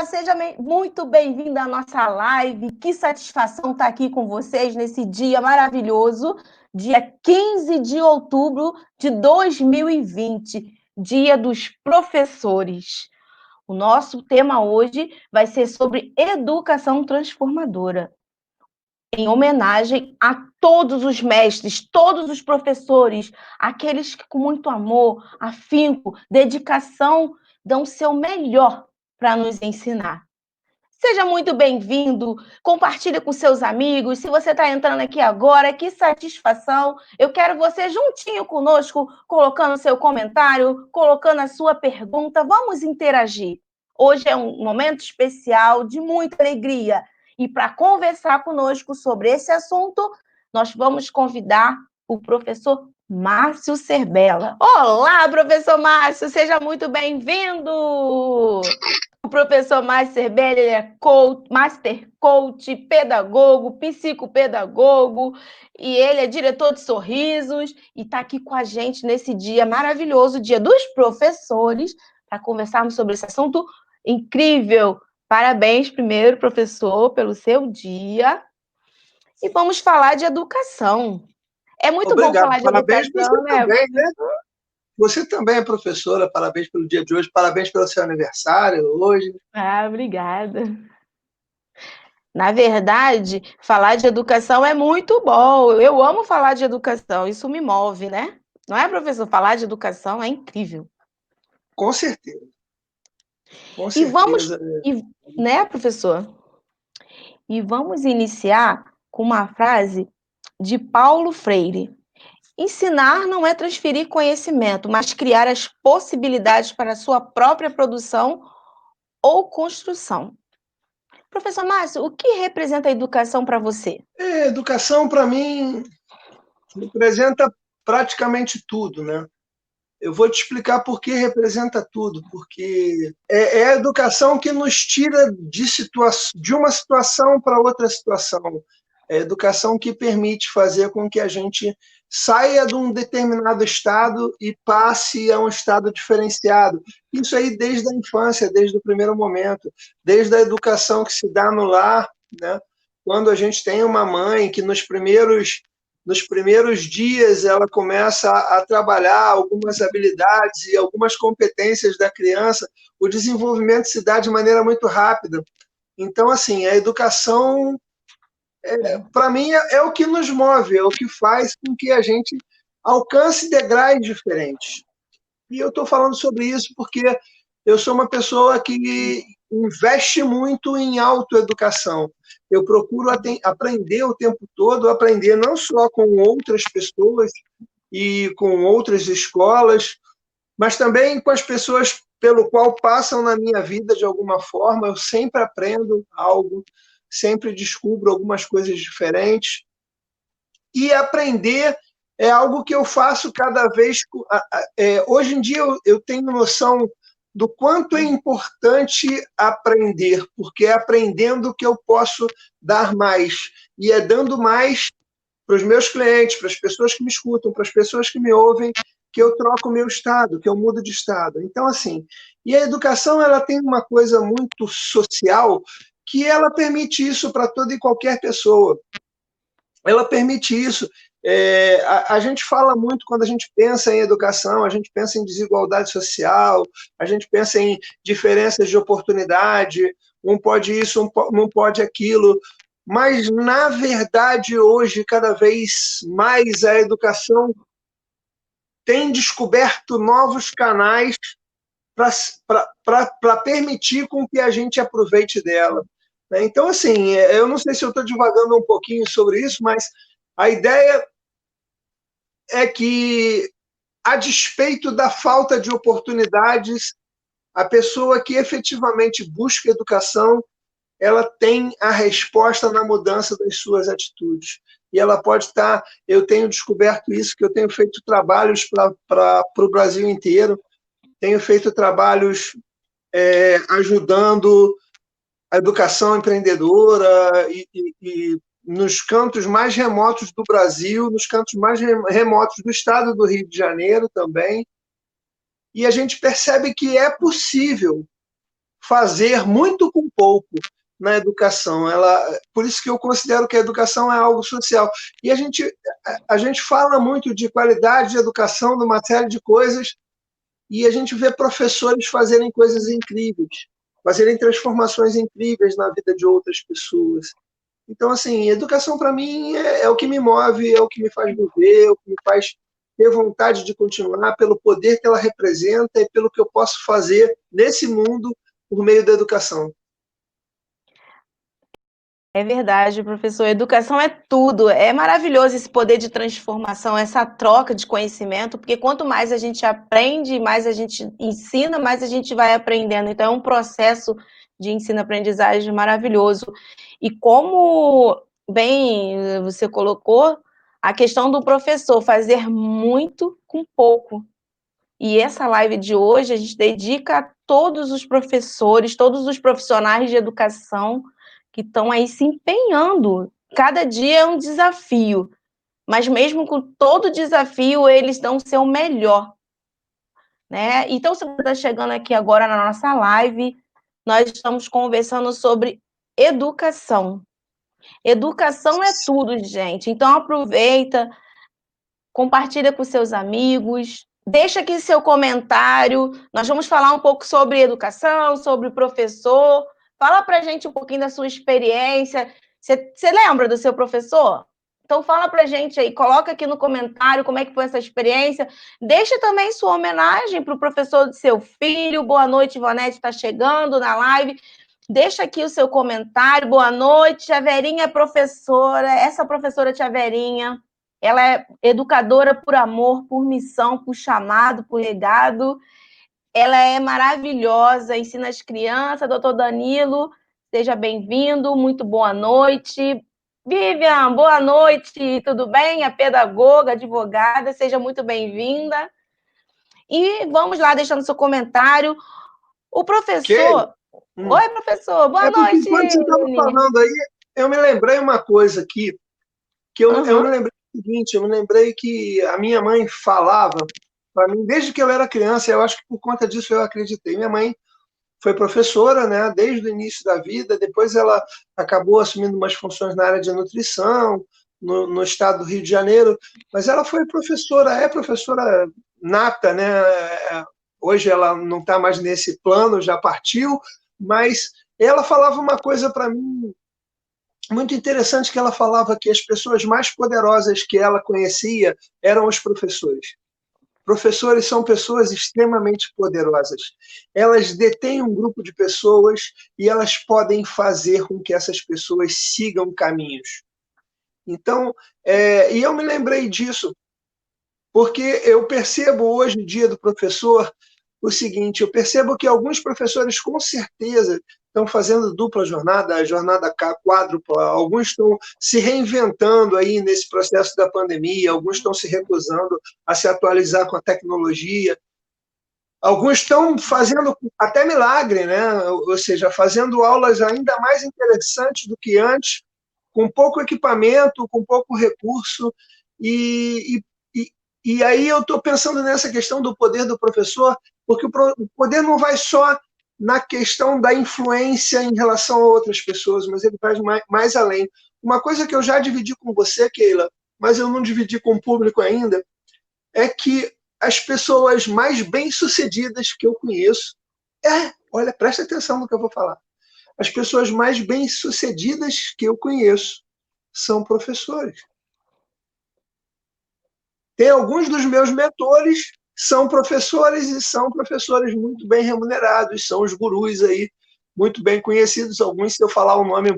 seja muito bem-vinda à nossa live. Que satisfação estar aqui com vocês nesse dia maravilhoso, dia 15 de outubro de 2020, Dia dos Professores. O nosso tema hoje vai ser sobre educação transformadora, em homenagem a todos os mestres, todos os professores, aqueles que com muito amor, afinco, dedicação, dão o seu melhor para nos ensinar. Seja muito bem-vindo, compartilhe com seus amigos. Se você está entrando aqui agora, que satisfação. Eu quero você juntinho conosco, colocando seu comentário, colocando a sua pergunta. Vamos interagir. Hoje é um momento especial, de muita alegria. E para conversar conosco sobre esse assunto, nós vamos convidar o professor Márcio Serbella. Olá, professor Márcio, seja muito bem-vindo! O professor Márcio Serbella, ele é coach, master coach, pedagogo, psicopedagogo, e ele é diretor de sorrisos, e está aqui com a gente nesse dia maravilhoso, Dia dos Professores, para conversarmos sobre esse assunto incrível. Parabéns, primeiro, professor, pelo seu dia. E vamos falar de educação. É muito bom Obrigado. falar de Parabéns educação, você né? também, né? Você também é professora, parabéns pelo dia de hoje, parabéns pelo seu aniversário hoje. Obrigada. Na verdade, falar de educação é muito bom. Eu amo falar de educação, isso me move, né? Não é, professor? Falar de educação é incrível. Com certeza. Com E vamos, certeza. né, professor? E vamos iniciar com uma frase de Paulo Freire. Ensinar não é transferir conhecimento, mas criar as possibilidades para a sua própria produção ou construção. Professor Márcio, o que representa a educação para você? Educação, para mim, representa praticamente tudo, né? Eu vou te explicar por que representa tudo, porque é a educação que nos tira de uma situação para outra situação. É a educação que permite fazer com que a gente saia de um determinado estado e passe a um estado diferenciado. Isso aí desde a infância, desde o primeiro momento, desde a educação que se dá no lar, né? Quando a gente tem uma mãe que nos primeiros dias ela começa a trabalhar algumas habilidades e algumas competências da criança, o desenvolvimento se dá de maneira muito rápida. Então, assim, a educação, para mim, é o que nos move, é o que faz com que a gente alcance degraus diferentes. E eu estou falando sobre isso porque eu sou uma pessoa que investe muito em autoeducação. Eu procuro aprender o tempo todo, aprender não só com outras pessoas e com outras escolas, mas também com as pessoas pelo qual passam na minha vida de alguma forma. Eu sempre aprendo algo, sempre descubro algumas coisas diferentes. E aprender é algo que eu faço cada vez. Hoje em dia eu tenho noção do quanto é importante aprender, porque é aprendendo que eu posso dar mais. E é dando mais para os meus clientes, para as pessoas que me escutam, para as pessoas que me ouvem, que eu troco o meu estado, que eu mudo de estado. Então, assim, e a educação ela tem uma coisa muito social que ela permite isso para toda e qualquer pessoa. Ela permite isso. A gente fala muito quando a gente pensa em educação, a gente pensa em desigualdade social, a gente pensa em diferenças de oportunidade, um pode isso, não pode aquilo, mas, na verdade, hoje, cada vez mais a educação tem descoberto novos canais para permitir com que a gente aproveite dela. Então, assim, eu não sei se eu estou divagando um pouquinho sobre isso, mas a ideia é que, a despeito da falta de oportunidades, a pessoa que efetivamente busca educação, ela tem a resposta na mudança das suas atitudes. E ela pode estar... Eu tenho descoberto isso, que eu tenho feito trabalhos para o Brasil inteiro, tenho feito trabalhos ajudando a educação empreendedora e nos cantos mais remotos do Brasil, nos cantos mais remotos do estado do Rio de Janeiro também. E a gente percebe que é possível fazer muito com pouco na educação. Por isso que eu considero que a educação é algo social. E a gente fala muito de qualidade de educação, de uma série de coisas, e a gente vê professores fazerem coisas incríveis, fazerem transformações incríveis na vida de outras pessoas. Então, assim, educação para mim é o que me move, é o que me faz viver, é o que me faz ter vontade de continuar, pelo poder que ela representa e pelo que eu posso fazer nesse mundo por meio da educação. É verdade, professor. Educação é tudo. É maravilhoso esse poder de transformação, essa troca de conhecimento, porque quanto mais a gente aprende, mais a gente ensina, mais a gente vai aprendendo. Então, é um processo de ensino-aprendizagem maravilhoso. E como bem você colocou, a questão do professor fazer muito com pouco. E essa live de hoje a gente dedica a todos os professores, todos os profissionais de educação que estão aí se empenhando. Cada dia é um desafio, mas mesmo com todo desafio, eles dão o seu melhor, né? Então, se você está chegando aqui agora na nossa live, nós estamos conversando sobre educação. Educação é tudo, gente. Então, aproveita, compartilha com seus amigos, deixa aqui seu comentário. Nós vamos falar um pouco sobre educação, sobre professor. Fala para a gente um pouquinho da sua experiência. Você lembra do seu professor? Então fala para a gente aí, coloca aqui no comentário como é que foi essa experiência. Deixa também sua homenagem para o professor do seu filho. Boa noite, Ivonete, está chegando na live. Deixa aqui o seu comentário. Boa noite, Tia Verinha é professora. Essa professora Tia Verinha, ela é educadora por amor, por missão, por chamado, por legado. Ela é maravilhosa, ensina as crianças. Doutor Danilo, seja bem-vindo, muito boa noite. Vivian, boa noite, tudo bem? A pedagoga, advogada, seja muito bem-vinda. E vamos lá, deixando seu comentário. O professor... Oi, professor, boa Porque noite. quando você estava falando aí, eu me lembrei uma coisa aqui, que eu me lembrei do seguinte, eu me lembrei que a minha mãe falava para mim, desde que eu era criança, eu acho que por conta disso eu acreditei. Minha mãe foi professora, né, desde o início da vida, depois ela acabou assumindo umas funções na área de nutrição, no estado do Rio de Janeiro, mas ela foi professora, é professora nata, né? Hoje ela não está mais nesse plano, já partiu, mas ela falava uma coisa para mim muito interessante, que ela falava que as pessoas mais poderosas que ela conhecia eram os professores. Professores são pessoas extremamente poderosas. Elas detêm um grupo de pessoas e elas podem fazer com que essas pessoas sigam caminhos. Então, e eu me lembrei disso, porque eu percebo hoje, no dia do professor, o seguinte, eu percebo que alguns professores, com certeza, estão fazendo dupla jornada, jornada quádrupla, alguns estão se reinventando aí nesse processo da pandemia, alguns estão se recusando a se atualizar com a tecnologia, alguns estão fazendo até milagre, né? Ou seja, fazendo aulas ainda mais interessantes do que antes, com pouco equipamento, com pouco recurso, e, e aí eu estou pensando nessa questão do poder do professor, porque o poder não vai só na questão da influência em relação a outras pessoas, mas ele vai mais além. Uma coisa que eu já dividi com você, Keila, mas eu não dividi com o público ainda, é que as pessoas mais bem-sucedidas que eu conheço, olha, presta atenção no que eu vou falar, as pessoas mais bem-sucedidas que eu conheço são professores. Tem alguns dos meus mentores são professores e são professores muito bem remunerados, são os gurus aí, muito bem conhecidos. Alguns, se eu falar o nome,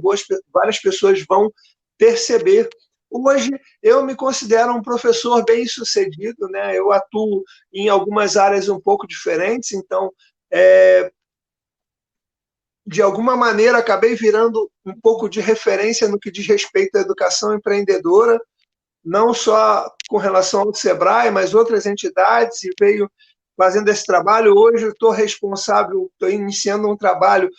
várias pessoas vão perceber. Hoje, eu me considero um professor bem-sucedido, né? Eu atuo em algumas áreas um pouco diferentes, então, de alguma maneira, acabei virando um pouco de referência no que diz respeito à educação empreendedora, não só com relação ao Sebrae, mas outras entidades, e veio fazendo esse trabalho. Hoje eu estou responsável, estou iniciando um trabalho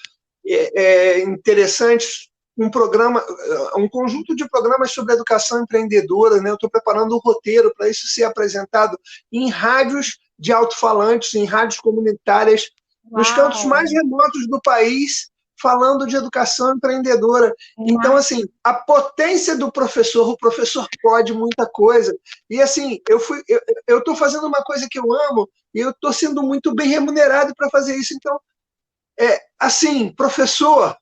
interessante, um conjunto de programas sobre educação empreendedora, né? Eu estou preparando um roteiro para isso ser apresentado em rádios de alto-falantes, em rádios comunitárias nos cantos Uau! mais remotos do país, falando de educação empreendedora. Então, Mas, assim, a potência do professor, o professor pode muita coisa. E, assim, eu estou fazendo uma coisa que eu amo e eu estou sendo muito bem remunerado para fazer isso. Então, assim, professor,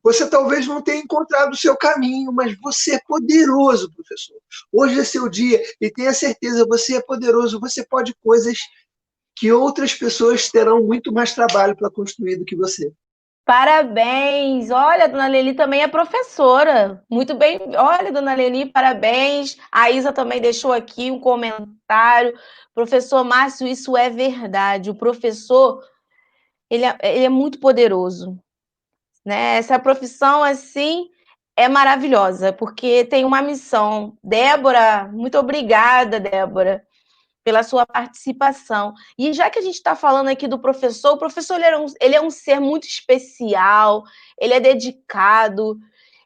você talvez não tenha encontrado o seu caminho, mas você é poderoso, professor. Hoje é seu dia e tenha certeza, você é poderoso, você pode coisas que outras pessoas terão muito mais trabalho para construir do que você. parabéns! Olha, a dona Leli também é professora. Muito bem. Olha, dona Leli, parabéns. A Isa também deixou aqui um comentário. Professor Márcio, isso é verdade. O professor, ele é muito poderoso, né? Essa profissão, assim, é maravilhosa, porque tem uma missão. Débora, muito obrigada, Débora, pela sua participação. E já que a gente está falando aqui do professor, o professor ele é um ser muito especial, ele é dedicado,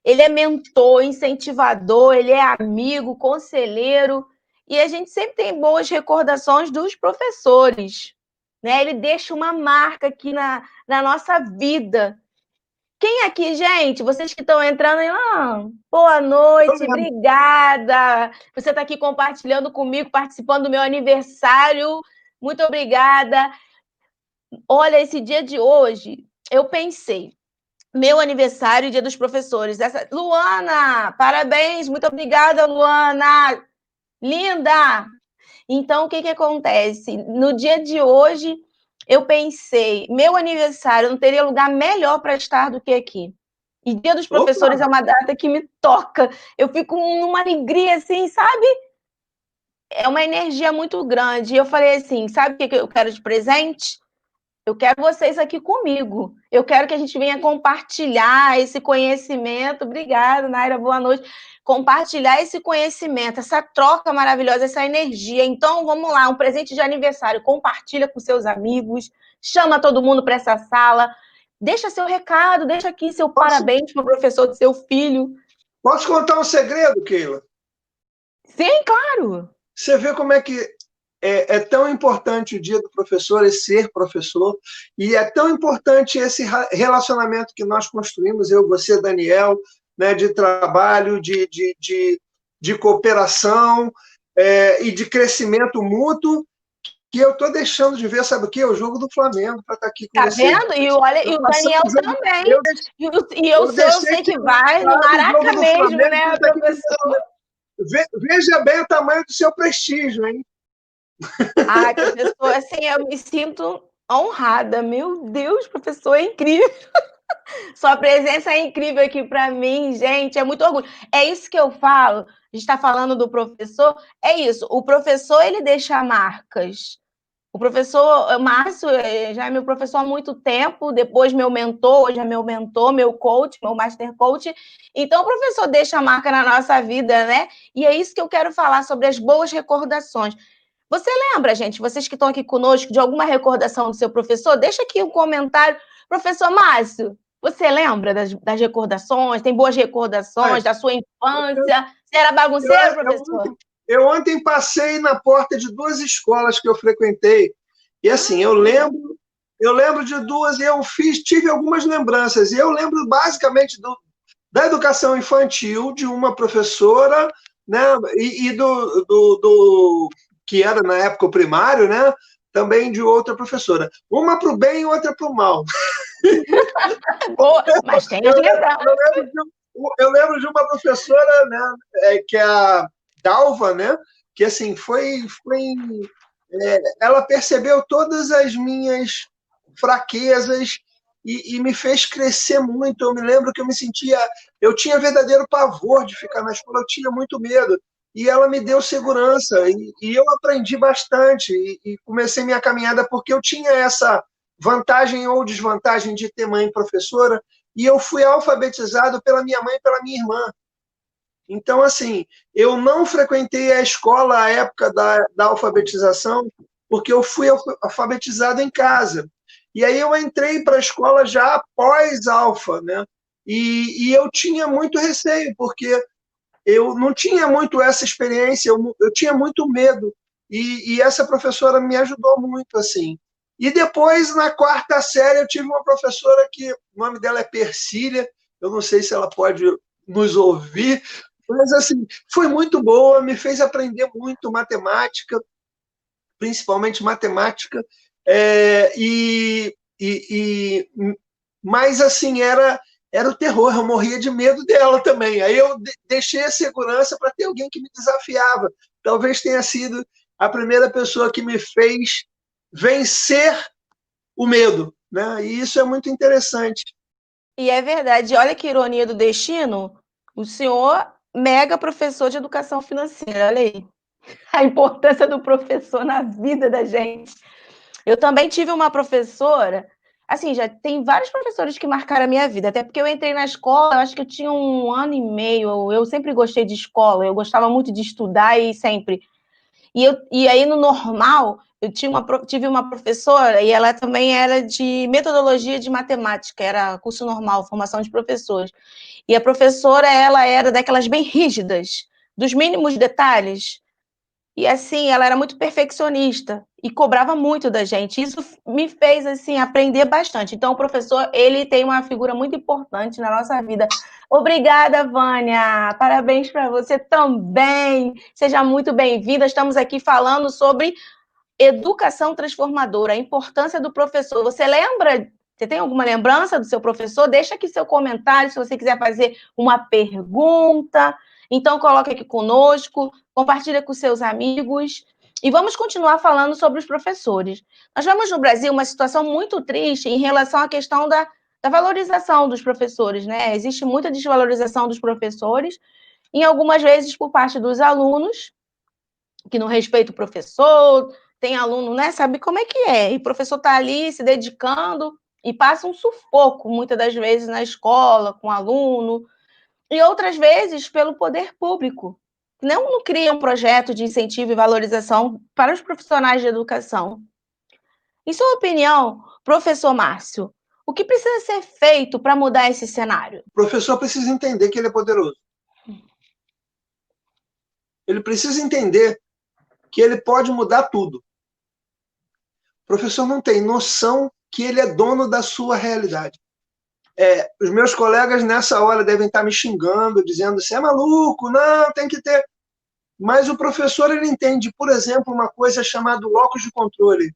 ele é mentor, incentivador, ele é amigo, conselheiro, e a gente sempre tem boas recordações dos professores. Né? Ele deixa uma marca aqui na nossa vida. Quem aqui, gente? Vocês que estão entrando aí, boa noite, obrigada. Você está aqui compartilhando comigo, participando do meu aniversário. Muito obrigada. Olha, esse dia de hoje, eu pensei, meu aniversário, dia dos professores. Luana, parabéns, muito obrigada, Luana. Linda! Então, o que que acontece? No dia de hoje, eu pensei, meu aniversário não teria lugar melhor para estar do que aqui. E Dia dos Professores Opa! é uma data que me toca. Eu fico numa alegria, assim, sabe? É uma energia muito grande. E eu falei assim: sabe o que eu quero de presente? Eu quero vocês aqui comigo. Eu quero que a gente venha compartilhar esse conhecimento. Obrigada, Naira, boa noite. Compartilhar esse conhecimento, essa troca maravilhosa, essa energia. Então, vamos lá, um presente de aniversário. Compartilha com seus amigos, chama todo mundo para essa sala. Deixa seu recado, deixa aqui seu Posso, parabéns para o professor do seu filho. posso contar um segredo, Keila? Sim, claro. Você vê como é que é tão importante o dia do professor e ser professor, e é tão importante esse relacionamento que nós construímos, eu, você, Daniel, né, de trabalho, de cooperação e de crescimento mútuo, que eu estou deixando de ver, sabe o quê? O jogo do Flamengo para estar aqui com Tá você. vendo? E olha, Eu e o passei Daniel o jogo, também. eu, deixei- E eu, eu sou, eu deixei sei de que vai no lado o Maraca jogo do mesmo, Flamengo para né, estar aqui com professor? você. Veja bem o tamanho do seu prestígio, hein? Ai, professor, assim, eu me sinto honrada. Meu Deus, professor, é incrível. Sua presença é incrível aqui para mim, gente, é muito orgulho. É isso que eu falo. A gente está falando do professor, é isso. O professor, ele deixa marcas. O professor Márcio já é meu professor há muito tempo, depois meu mentor, hoje é meu mentor, meu coach, meu master coach. Então, o professor deixa a marca na nossa vida, né? E é isso que eu quero falar sobre as boas recordações. Você lembra, gente, vocês que estão aqui conosco, de alguma recordação do seu professor? Deixa aqui um comentário. Professor Márcio, você lembra das recordações? Tem boas recordações da sua infância? Você era Eu, bagunceiro, eu, professor? eu ontem passei na porta de duas escolas que eu frequentei, e assim, eu lembro de duas, e tive algumas lembranças, e eu lembro basicamente da educação infantil, de uma professora, né, e do que era na época o primário, né, também de outra professora. Uma para o bem e outra para o mal. Boa, mas tem Eu as lembro, lembranças. eu lembro eu lembro de uma professora, né, que é a Dalva, né, que assim ela percebeu todas as minhas fraquezas e me fez crescer muito. Eu me lembro que eu tinha verdadeiro pavor de ficar na escola, eu tinha muito medo. E ela me deu segurança, e eu aprendi bastante, e comecei minha caminhada porque eu tinha essa vantagem ou desvantagem de ter mãe professora, e eu fui alfabetizado pela minha mãe e pela minha irmã. Então, assim, eu não frequentei a escola à época da alfabetização, porque eu fui alfabetizado em casa. E aí eu entrei para a escola já após alfa, né? E eu tinha muito receio, porque eu não tinha muito essa experiência, eu tinha muito medo. E essa professora me ajudou muito, assim. E depois, na quarta série, eu tive uma professora que o nome dela é Persília, eu não sei se ela pode nos ouvir, mas assim, foi muito boa, me fez aprender muito matemática, principalmente matemática, mas assim, era o terror, eu morria de medo dela também. Aí eu deixei a segurança para ter alguém que me desafiava. Talvez tenha sido a primeira pessoa que me fez vencer o medo, né? E isso é muito interessante. E é verdade. Olha que ironia do destino. O senhor, mega professor de educação financeira, olha aí. A importância do professor na vida da gente. Eu também tive uma professora, assim, já tem vários professores que marcaram a minha vida, até porque eu entrei na escola, eu acho que eu tinha 1 ano e meio, eu sempre gostei de escola, eu gostava muito de estudar e sempre. E aí, no normal, tive uma professora e ela também era de metodologia de matemática, era curso normal, formação de professores. E a professora, ela era daquelas bem rígidas, dos mínimos detalhes. E assim, ela era muito perfeccionista e cobrava muito da gente. Isso me fez assim aprender bastante. Então, o professor, ele tem uma figura muito importante na nossa vida. Obrigada, Vânia. Parabéns para você também. Seja muito bem-vinda. Estamos aqui falando sobre educação transformadora, a importância do professor. Você tem alguma lembrança do seu professor? Deixa aqui seu comentário, se você quiser fazer uma pergunta. Então, coloque aqui conosco, compartilha com seus amigos. E vamos continuar falando sobre os professores. Nós vemos no Brasil uma situação muito triste em relação à questão da valorização dos professores, né? Existe muita desvalorização dos professores, e algumas vezes por parte dos alunos, que não respeita o professor, tem aluno, né? Sabe como é que é? E o professor está ali se dedicando e passa um sufoco, muitas das vezes, na escola, com o aluno, e outras vezes pelo poder público. Não cria um projeto de incentivo e valorização para os profissionais de educação. Em sua opinião, professor Márcio, o que precisa ser feito para mudar esse cenário? O professor precisa entender que ele é poderoso. Ele precisa entender que ele pode mudar tudo. O professor não tem noção que ele é dono da sua realidade. Os meus colegas nessa hora devem estar me xingando, dizendo: você é maluco, não, tem que ter. Mas o professor, ele entende, por exemplo, uma coisa chamada locus de controle,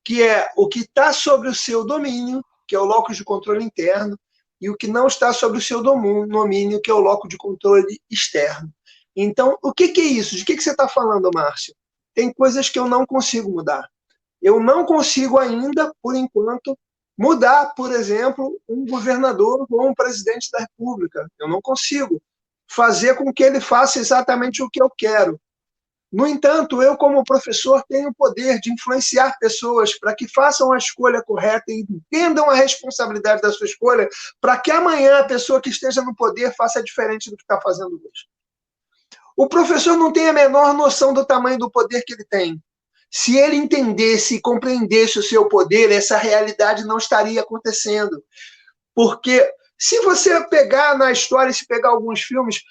que é o que está sobre o seu domínio, que é o locus de controle interno, e o que não está sobre o seu domínio, que é o locus de controle externo. Então, o que é isso? De que você está falando, Márcio? Tem coisas que eu não consigo mudar. Eu não consigo ainda, por enquanto, mudar, por exemplo, um governador ou um presidente da República. Eu não consigo fazer com que ele faça exatamente o que eu quero. No entanto, eu, como professor, tenho o poder de influenciar pessoas para que façam a escolha correta e entendam a responsabilidade da sua escolha, para que amanhã a pessoa que esteja no poder faça diferente do que está fazendo hoje. O professor não tem a menor noção do tamanho do poder que ele tem. Se ele entendesse e compreendesse o seu poder, essa realidade não estaria acontecendo. Porque se você pegar na história, se pegar alguns filmes,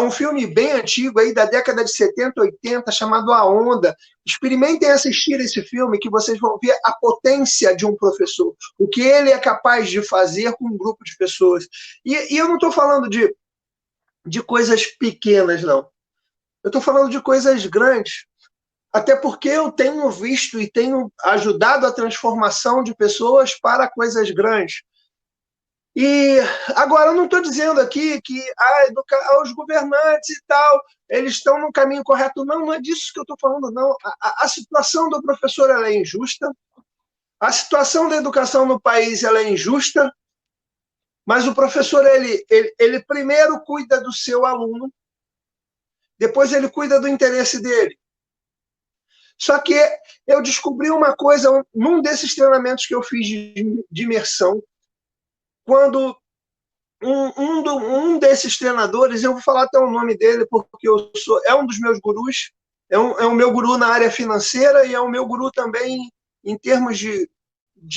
um filme bem antigo, aí, da década de 70, 80, chamado A Onda. Experimentem assistir esse filme, que vocês vão ver a potência de um professor, o que ele é capaz de fazer com um grupo de pessoas. E eu não estou falando de coisas pequenas, não. Eu estou falando de coisas grandes. Até porque eu tenho visto e tenho ajudado a transformação de pessoas para coisas grandes. E agora, eu não estou dizendo aqui que os governantes e tal, eles estão no caminho correto. Não, não é disso que eu estou falando, não. A situação do professor, ela é injusta. A situação da educação no país, ela é injusta. Mas o professor, ele primeiro cuida do seu aluno, depois ele cuida do interesse dele. Só que eu descobri uma coisa num desses treinamentos que eu fiz de imersão, quando um desses treinadores, eu vou falar até o nome dele, porque é um dos meus gurus, é um meu guru na área financeira e é um meu guru também em termos de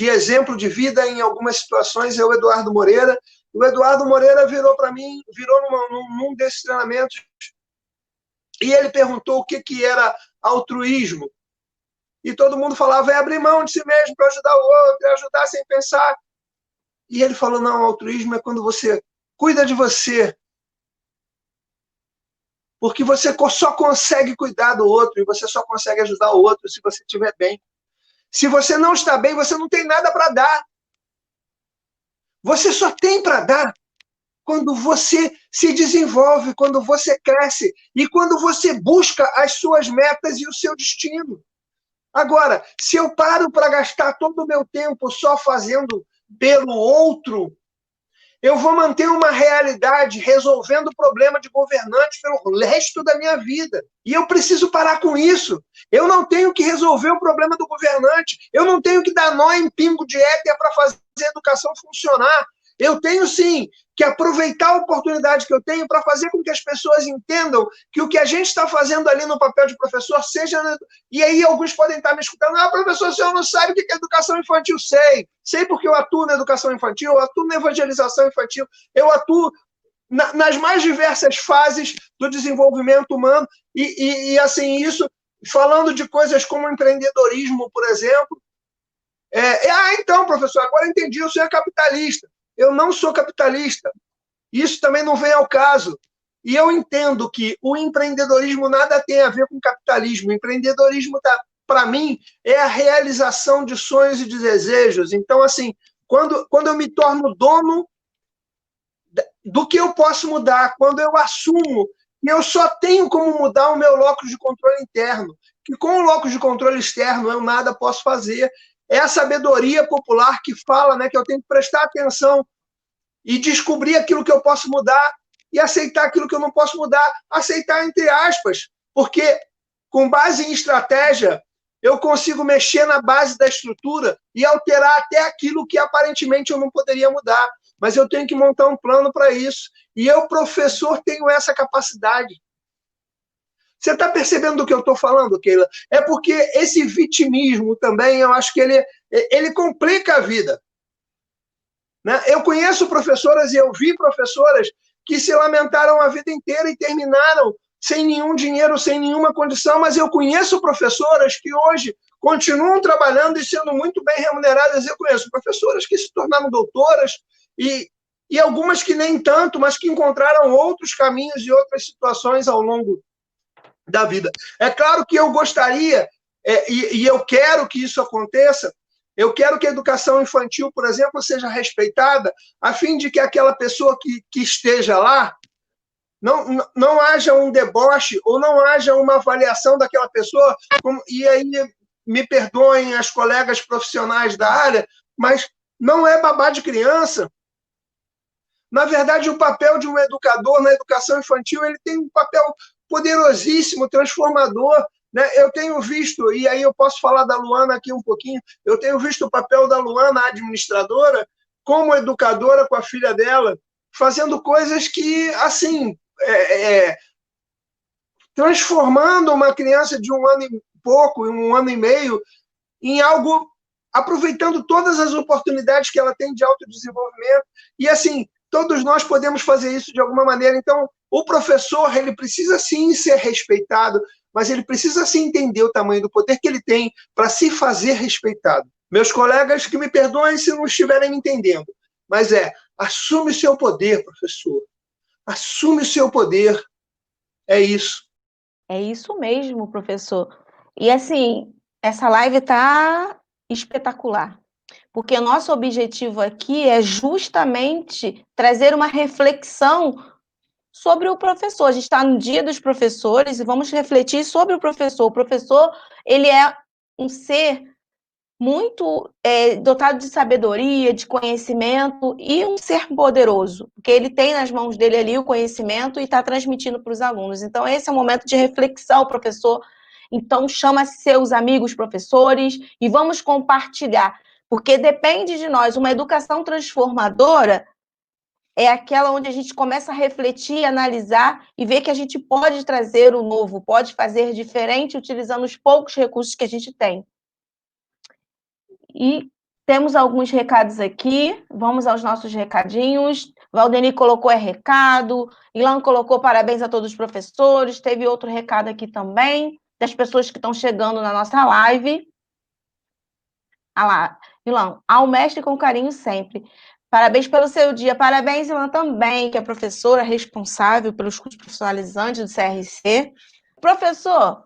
exemplo de vida em algumas situações, é o Eduardo Moreira. O Eduardo Moreira virou para mim, num desses treinamentos, e ele perguntou o que era altruísmo. e todo mundo falava, é abrir mão de si mesmo para ajudar o outro, é ajudar sem pensar. E ele falou, não, altruísmo é quando você cuida de você, porque você só consegue cuidar do outro e você só consegue ajudar o outro se você estiver bem. Se você não está bem, você não tem nada para dar. Você só tem para dar quando você se desenvolve, quando você cresce e quando você busca as suas metas e o seu destino. Agora, se eu paro para gastar todo o meu tempo só fazendo pelo outro, eu vou manter uma realidade resolvendo o problema de governantes pelo resto da minha vida. E eu preciso parar com isso. Eu não tenho que resolver o problema do governante. Eu não tenho que dar nó em pingo de éter para fazer a educação funcionar. Eu tenho, sim, que aproveitar a oportunidade que eu tenho para fazer com que as pessoas entendam que o que a gente está fazendo ali no papel de professor seja... E aí alguns podem estar me escutando, professor, o senhor não sabe o que é educação infantil? Sei porque eu atuo na educação infantil, eu atuo na evangelização infantil, eu atuo nas mais diversas fases do desenvolvimento humano, e assim, isso, falando de coisas como empreendedorismo, por exemplo. Então, professor, agora entendi, o senhor é capitalista. Eu não sou capitalista. Isso também não vem ao caso. E eu entendo que o empreendedorismo nada tem a ver com capitalismo. O empreendedorismo, para mim, é a realização de sonhos e de desejos. Então, assim, quando eu me torno dono do que eu posso mudar, quando eu assumo que eu só tenho como mudar o meu locus de controle interno, que com o locus de controle externo eu nada posso fazer. É a sabedoria popular que fala, né, que eu tenho que prestar atenção e descobrir aquilo que eu posso mudar e aceitar aquilo que eu não posso mudar. Aceitar entre aspas, porque com base em estratégia eu consigo mexer na base da estrutura e alterar até aquilo que aparentemente eu não poderia mudar. Mas eu tenho que montar um plano para isso. E eu, professor, tenho essa capacidade. Você está percebendo do que eu estou falando, Keila? É porque esse vitimismo também, eu acho que ele complica a vida. Né? Eu conheço professoras e eu vi professoras que se lamentaram a vida inteira e terminaram sem nenhum dinheiro, sem nenhuma condição, mas eu conheço professoras que hoje continuam trabalhando e sendo muito bem remuneradas. Eu conheço professoras que se tornaram doutoras e algumas que nem tanto, mas que encontraram outros caminhos e outras situações ao longo da vida. É claro que eu gostaria, e eu quero que isso aconteça, eu quero que a educação infantil, por exemplo, seja respeitada, a fim de que aquela pessoa que esteja lá não haja um deboche ou não haja uma avaliação daquela pessoa, e aí me perdoem as colegas profissionais da área, mas não é babá de criança. Na verdade, o papel de um educador na educação infantil ele tem um papel poderosíssimo, transformador. Né? Eu tenho visto, e aí eu posso falar da Luana aqui um pouquinho, eu tenho visto o papel da Luana, a administradora, como educadora com a filha dela, fazendo coisas que, assim, transformando uma criança de 1 ano e pouco, 1 ano e meio, em algo, aproveitando todas as oportunidades que ela tem de autodesenvolvimento. E, assim, todos nós podemos fazer isso de alguma maneira. Então, o professor, ele precisa sim ser respeitado, mas ele precisa sim entender o tamanho do poder que ele tem para se fazer respeitado. Meus colegas que me perdoem se não estiverem me entendendo, mas assume o seu poder, professor. Assume o seu poder. É isso. É isso mesmo, professor. E assim, essa live está espetacular, porque o nosso objetivo aqui é justamente trazer uma reflexão sobre o professor. A gente está no Dia dos Professores e vamos refletir sobre o professor. O professor, ele é um ser muito dotado de sabedoria, de conhecimento e um ser poderoso, porque ele tem nas mãos dele ali o conhecimento e está transmitindo para os alunos. Então, esse é o momento de reflexão, professor. Então, chama seus amigos professores e vamos compartilhar, porque depende de nós. Uma educação transformadora é aquela onde a gente começa a refletir, analisar e ver que a gente pode trazer o novo, pode fazer diferente utilizando os poucos recursos que a gente tem. E temos alguns recados aqui, vamos aos nossos recadinhos. Valdeni colocou recado, Ilan colocou parabéns a todos os professores, teve outro recado aqui também, das pessoas que estão chegando na nossa live. Ah lá, Ilan, ao mestre com carinho sempre. Parabéns pelo seu dia. Parabéns, Ilan, também, que é professora responsável pelos cursos profissionalizantes do CRC. Professor,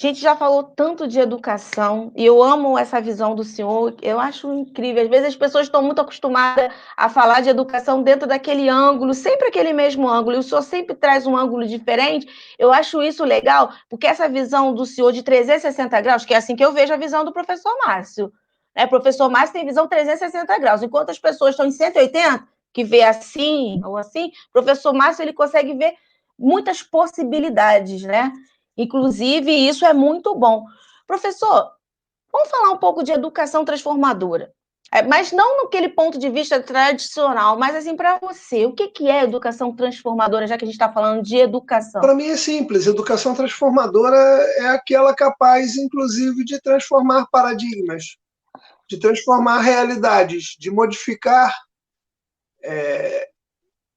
a gente já falou tanto de educação e eu amo essa visão do senhor, eu acho incrível. Às vezes as pessoas estão muito acostumadas a falar de educação dentro daquele ângulo, sempre aquele mesmo ângulo, e o senhor sempre traz um ângulo diferente. Eu acho isso legal, porque essa visão do senhor de 360 graus, que é assim que eu vejo a visão do professor Márcio. Né? O professor Márcio tem visão 360 graus, enquanto as pessoas estão em 180, que vê assim ou assim, o professor Márcio ele consegue ver muitas possibilidades, né? Inclusive, isso é muito bom. Professor, vamos falar um pouco de educação transformadora. Mas não naquele ponto de vista tradicional, mas assim, para você, o que é educação transformadora, já que a gente está falando de educação? Para mim é simples, educação transformadora é aquela capaz, inclusive, de transformar paradigmas, de transformar realidades, de modificar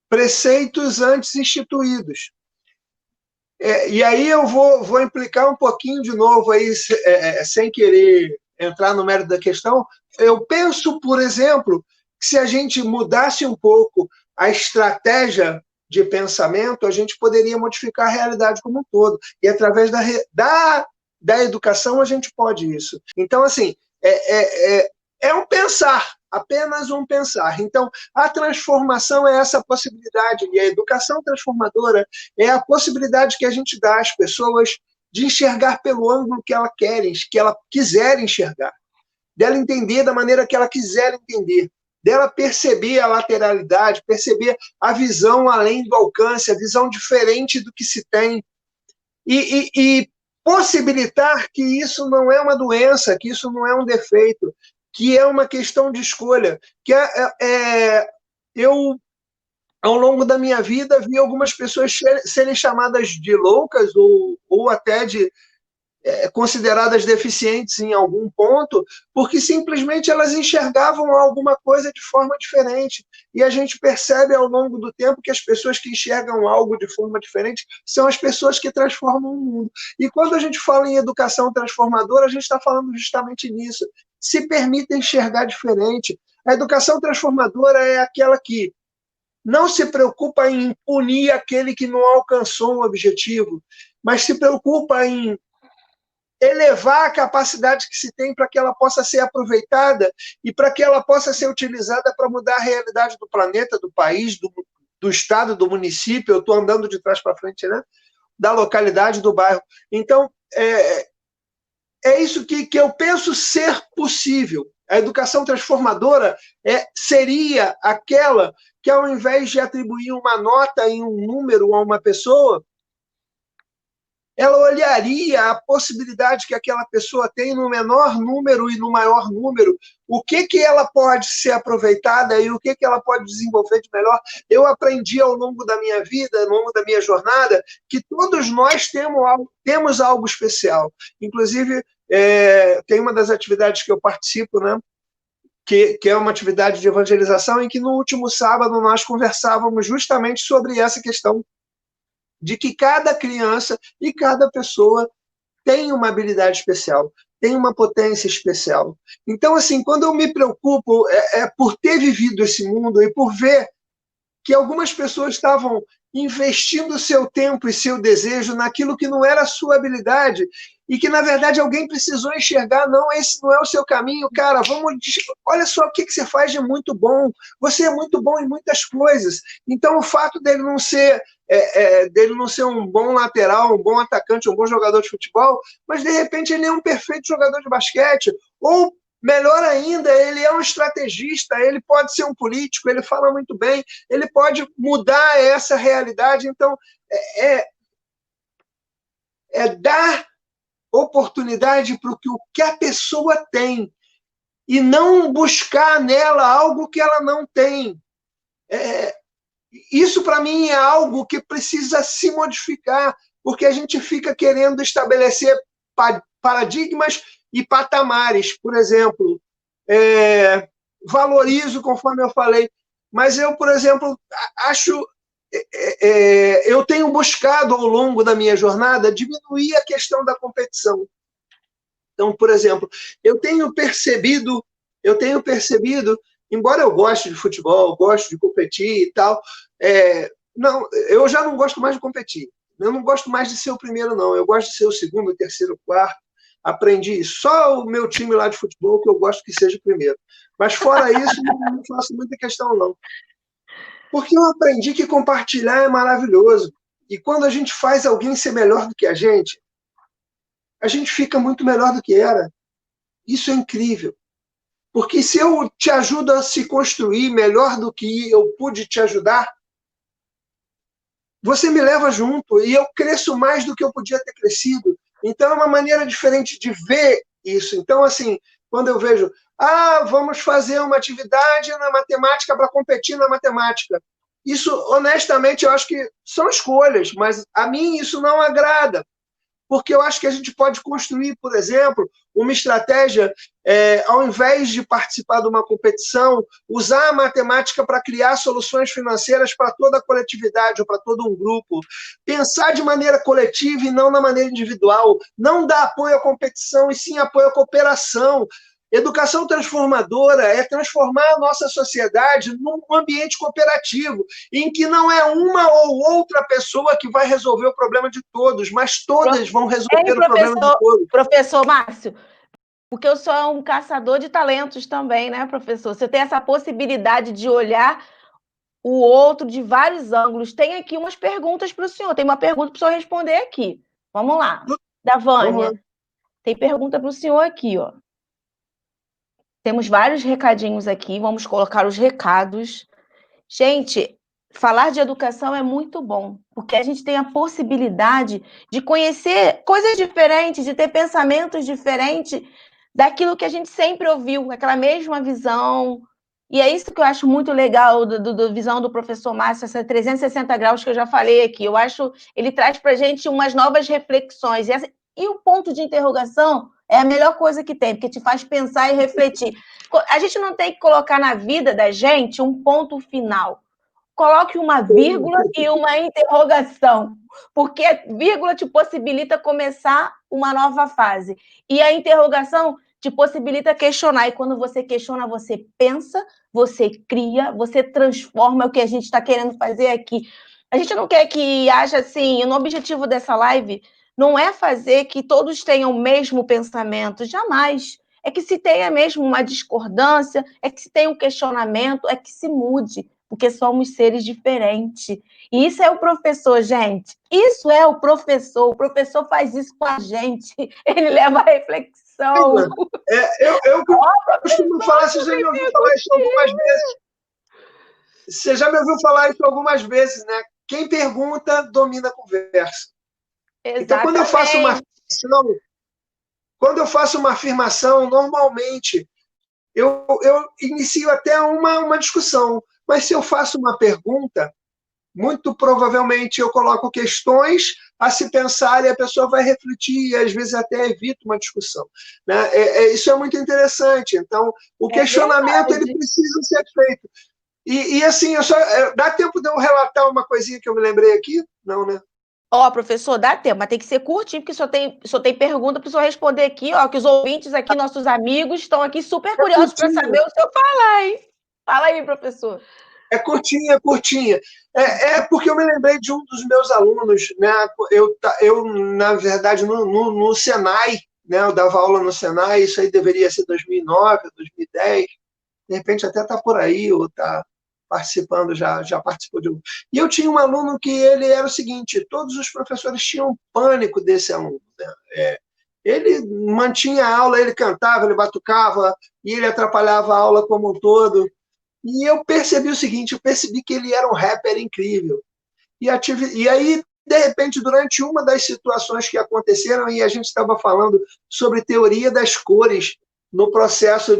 preceitos antes instituídos. E aí eu vou implicar um pouquinho de novo, aí, sem querer entrar no mérito da questão. Eu penso, por exemplo, que se a gente mudasse um pouco a estratégia de pensamento, a gente poderia modificar a realidade como um todo. E através da educação a gente pode isso. Então, assim, é um pensar, apenas um pensar. Então, a transformação é essa possibilidade, e a educação transformadora é a possibilidade que a gente dá às pessoas de enxergar pelo ângulo que ela quiser enxergar, dela entender da maneira que ela quiser entender, dela perceber a lateralidade, perceber a visão além do alcance, a visão diferente do que se tem, e possibilitar que isso não é uma doença, que isso não é um defeito, que é uma questão de escolha, que eu, ao longo da minha vida, vi algumas pessoas serem chamadas de loucas ou até de consideradas deficientes em algum ponto, porque simplesmente elas enxergavam alguma coisa de forma diferente. E a gente percebe ao longo do tempo que as pessoas que enxergam algo de forma diferente são as pessoas que transformam o mundo. E quando a gente fala em educação transformadora, a gente está falando justamente nisso. Se permita enxergar diferente. A educação transformadora é aquela que não se preocupa em punir aquele que não alcançou um objetivo, mas se preocupa em elevar a capacidade que se tem para que ela possa ser aproveitada e para que ela possa ser utilizada para mudar a realidade do planeta, do país, do estado, do município. Eu estou andando de trás para frente, né? Da localidade, do bairro. Então, é isso que eu penso ser possível. A educação transformadora seria aquela que, ao invés de atribuir uma nota em um número a uma pessoa, ela olharia a possibilidade que aquela pessoa tem no menor número e no maior número, o que ela pode ser aproveitada e o que ela pode desenvolver de melhor. Eu aprendi ao longo da minha vida, ao longo da minha jornada, que todos nós temos algo especial. Inclusive, tem uma das atividades que eu participo, né, que é uma atividade de evangelização, em que no último sábado nós conversávamos justamente sobre essa questão de que cada criança e cada pessoa tem uma habilidade especial, tem uma potência especial. Então, assim, quando eu me preocupo por ter vivido esse mundo e por ver que algumas pessoas estavam investindo seu tempo e seu desejo naquilo que não era a sua habilidade e que, na verdade, alguém precisou enxergar, não, esse não é o seu caminho, cara, olha só o que você faz de muito bom, você é muito bom em muitas coisas. Então, o fato dele não ser um bom lateral, um bom atacante, um bom jogador de futebol, mas, de repente, ele é um perfeito jogador de basquete, ou melhor ainda, ele é um estrategista, ele pode ser um político, ele fala muito bem, ele pode mudar essa realidade. Então, dar oportunidade para o que a pessoa tem e não buscar nela algo que ela não tem. Isso, para mim, é algo que precisa se modificar, porque a gente fica querendo estabelecer paradigmas e patamares. Por exemplo, valorizo, conforme eu falei, mas eu, por exemplo, acho... eu tenho buscado, ao longo da minha jornada, diminuir a questão da competição. Então, por exemplo, eu tenho percebido, embora eu goste de futebol, gosto de competir e tal, não, eu já não gosto mais de competir. Eu não gosto mais de ser o primeiro, não. Eu gosto de ser o segundo, o terceiro, o quarto. Aprendi isso. Só o meu time lá de futebol que eu gosto que seja o primeiro. Mas fora isso, não faço muita questão, não. Porque eu aprendi que compartilhar é maravilhoso. E quando a gente faz alguém ser melhor do que a gente fica muito melhor do que era. Isso é incrível. Porque se eu te ajudo a se construir melhor do que eu pude te ajudar, você me leva junto e eu cresço mais do que eu podia ter crescido. Então, é uma maneira diferente de ver isso. Então, assim, quando eu vejo, vamos fazer uma atividade na matemática para competir na matemática. Isso, honestamente, eu acho que são escolhas, mas a mim isso não agrada, porque eu acho que a gente pode construir, por exemplo, uma estratégia, ao invés de participar de uma competição, usar a matemática para criar soluções financeiras para toda a coletividade ou para todo um grupo. Pensar de maneira coletiva e não na maneira individual. Não dar apoio à competição, e sim apoio à cooperação. Educação transformadora é transformar a nossa sociedade num ambiente cooperativo, em que não é uma ou outra pessoa que vai resolver o problema de todos, mas todas vão resolver o problema de todos. Professor Márcio, porque eu sou um caçador de talentos também, né, professor? Você tem essa possibilidade de olhar o outro de vários ângulos. Tem aqui umas perguntas para o senhor. Tem uma pergunta para o senhor responder aqui. Vamos lá. Da Vânia. Tem pergunta para o senhor aqui, ó. Temos vários recadinhos aqui. Vamos colocar os recados. Gente, falar de educação é muito bom, porque a gente tem a possibilidade de conhecer coisas diferentes, de ter pensamentos diferentes daquilo que a gente sempre ouviu, aquela mesma visão. E é isso que eu acho muito legal da visão do professor Márcio, essa 360 graus que eu já falei aqui. Eu acho ele traz para a gente umas novas reflexões. E o ponto de interrogação é a melhor coisa que tem, porque te faz pensar e refletir. A gente não tem que colocar na vida da gente um ponto final. Coloque uma vírgula e uma interrogação, porque a vírgula te possibilita começar uma nova fase. E a interrogação te possibilita questionar. E quando você questiona, você pensa, você cria, você transforma. É o que a gente está querendo fazer aqui. A gente não quer que haja assim, o objetivo dessa live não é fazer que todos tenham o mesmo pensamento, jamais. É que se tenha mesmo uma discordância, é que se tenha um questionamento, é que se mude, porque somos seres diferentes. E isso é o professor, gente. Isso é o professor. O professor faz isso com a gente. Ele leva a reflexão. Eu costumo falar, você já me ouviu falar isso algumas vezes. Você já me ouviu falar isso algumas vezes, né? Quem pergunta, domina a conversa. Exatamente. Então, quando eu faço uma afirmação, normalmente eu inicio até uma discussão. Mas se eu faço uma pergunta, muito provavelmente eu coloco questões a se pensar e a pessoa vai refletir e às vezes até evita uma discussão, né? Isso é muito interessante. Então, o questionamento ele precisa ser feito. E assim, dá tempo de eu relatar uma coisinha que eu me lembrei aqui? Não, né? Professor, dá tempo, mas tem que ser curtinho, porque só tem pergunta para o senhor responder aqui, que os ouvintes aqui, nossos amigos, estão aqui super curiosos para saber o senhor falar, hein? Fala aí, professor. É curtinha, curtinha. Porque eu me lembrei de um dos meus alunos, né? Eu na verdade, no Senai, né? Eu dava aula no Senai, isso aí deveria ser 2009, 2010, de repente até está por aí, ou está participando, já participou de um. E eu tinha um aluno que ele era o seguinte, todos os professores tinham pânico desse aluno, né? Ele mantinha a aula, ele cantava, ele batucava, e ele atrapalhava a aula como um todo. E eu percebi o seguinte, eu percebi que ele era um rapper incrível. E aí, de repente, durante uma das situações que aconteceram, e a gente estava falando sobre teoria das cores no processo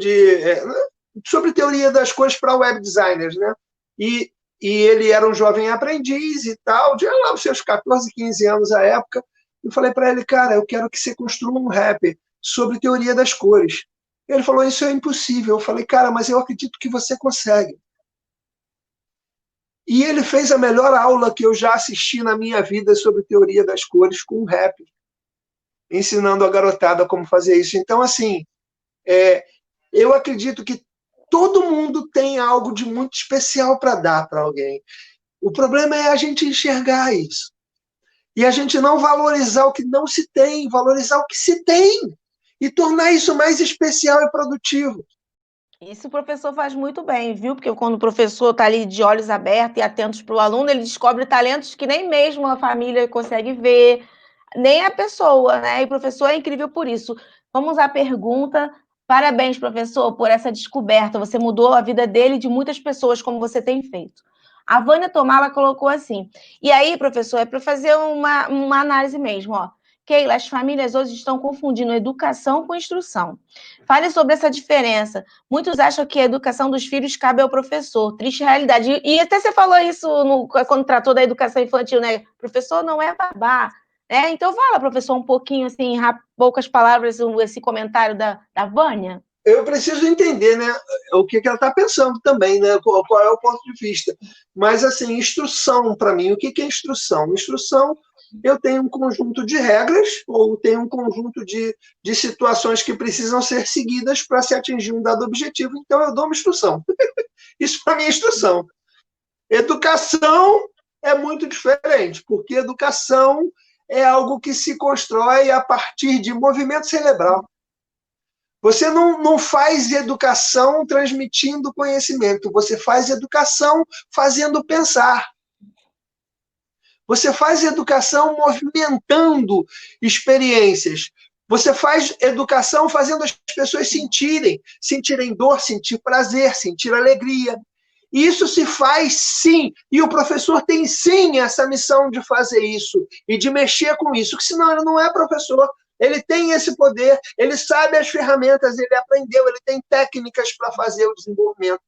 sobre teoria das cores para web designers, né? E ele era um jovem aprendiz e tal, tinha lá os seus 14, 15 anos à época. Eu falei para ele, cara, eu quero que você construa um rap sobre teoria das cores. Ele falou, isso é impossível. Eu falei, cara, mas eu acredito que você consegue. E ele fez a melhor aula que eu já assisti na minha vida sobre teoria das cores com um rap. ensinando a garotada como fazer isso. Então, assim, eu acredito que todo mundo tem algo de muito especial para dar para alguém. O problema é a gente enxergar isso. E a gente não valorizar o que não se tem, valorizar o que se tem. E tornar isso mais especial e produtivo. Isso o professor faz muito bem, viu? Porque quando o professor está ali de olhos abertos e atentos para o aluno, ele descobre talentos que nem mesmo a família consegue ver, nem a pessoa, né? E o professor é incrível por isso. Vamos à pergunta. Parabéns, professor, por essa descoberta. Você mudou a vida dele e de muitas pessoas, como você tem feito. A Vânia Tomala colocou assim. E aí, professor, é para fazer uma análise mesmo, ó. Keila, as famílias hoje estão confundindo educação com instrução. Fale sobre essa diferença. Muitos acham que a educação dos filhos cabe ao professor. Triste realidade. E até você falou isso quando tratou da educação infantil, né? Professor não é babá. Então fala, professor, um pouquinho, assim, em poucas palavras, esse comentário da Vânia. Eu preciso entender, né, o que ela está pensando também, né, qual é o ponto de vista. Mas, assim, instrução, para mim, o que é instrução? Instrução, eu tenho um conjunto de regras ou tenho um conjunto de situações que precisam ser seguidas para se atingir um dado objetivo, então eu dou uma instrução. Isso para mim é instrução. Educação é muito diferente, porque educação é algo que se constrói a partir de movimento cerebral. Você não faz educação transmitindo conhecimento, você faz educação fazendo pensar. Você faz educação movimentando experiências. Você faz educação fazendo as pessoas sentirem dor, sentir prazer, sentir alegria. Isso se faz sim, e o professor tem sim essa missão de fazer isso e de mexer com isso, que senão ele não é professor. Ele tem esse poder, ele sabe as ferramentas, ele aprendeu, ele tem técnicas para fazer o desenvolvimento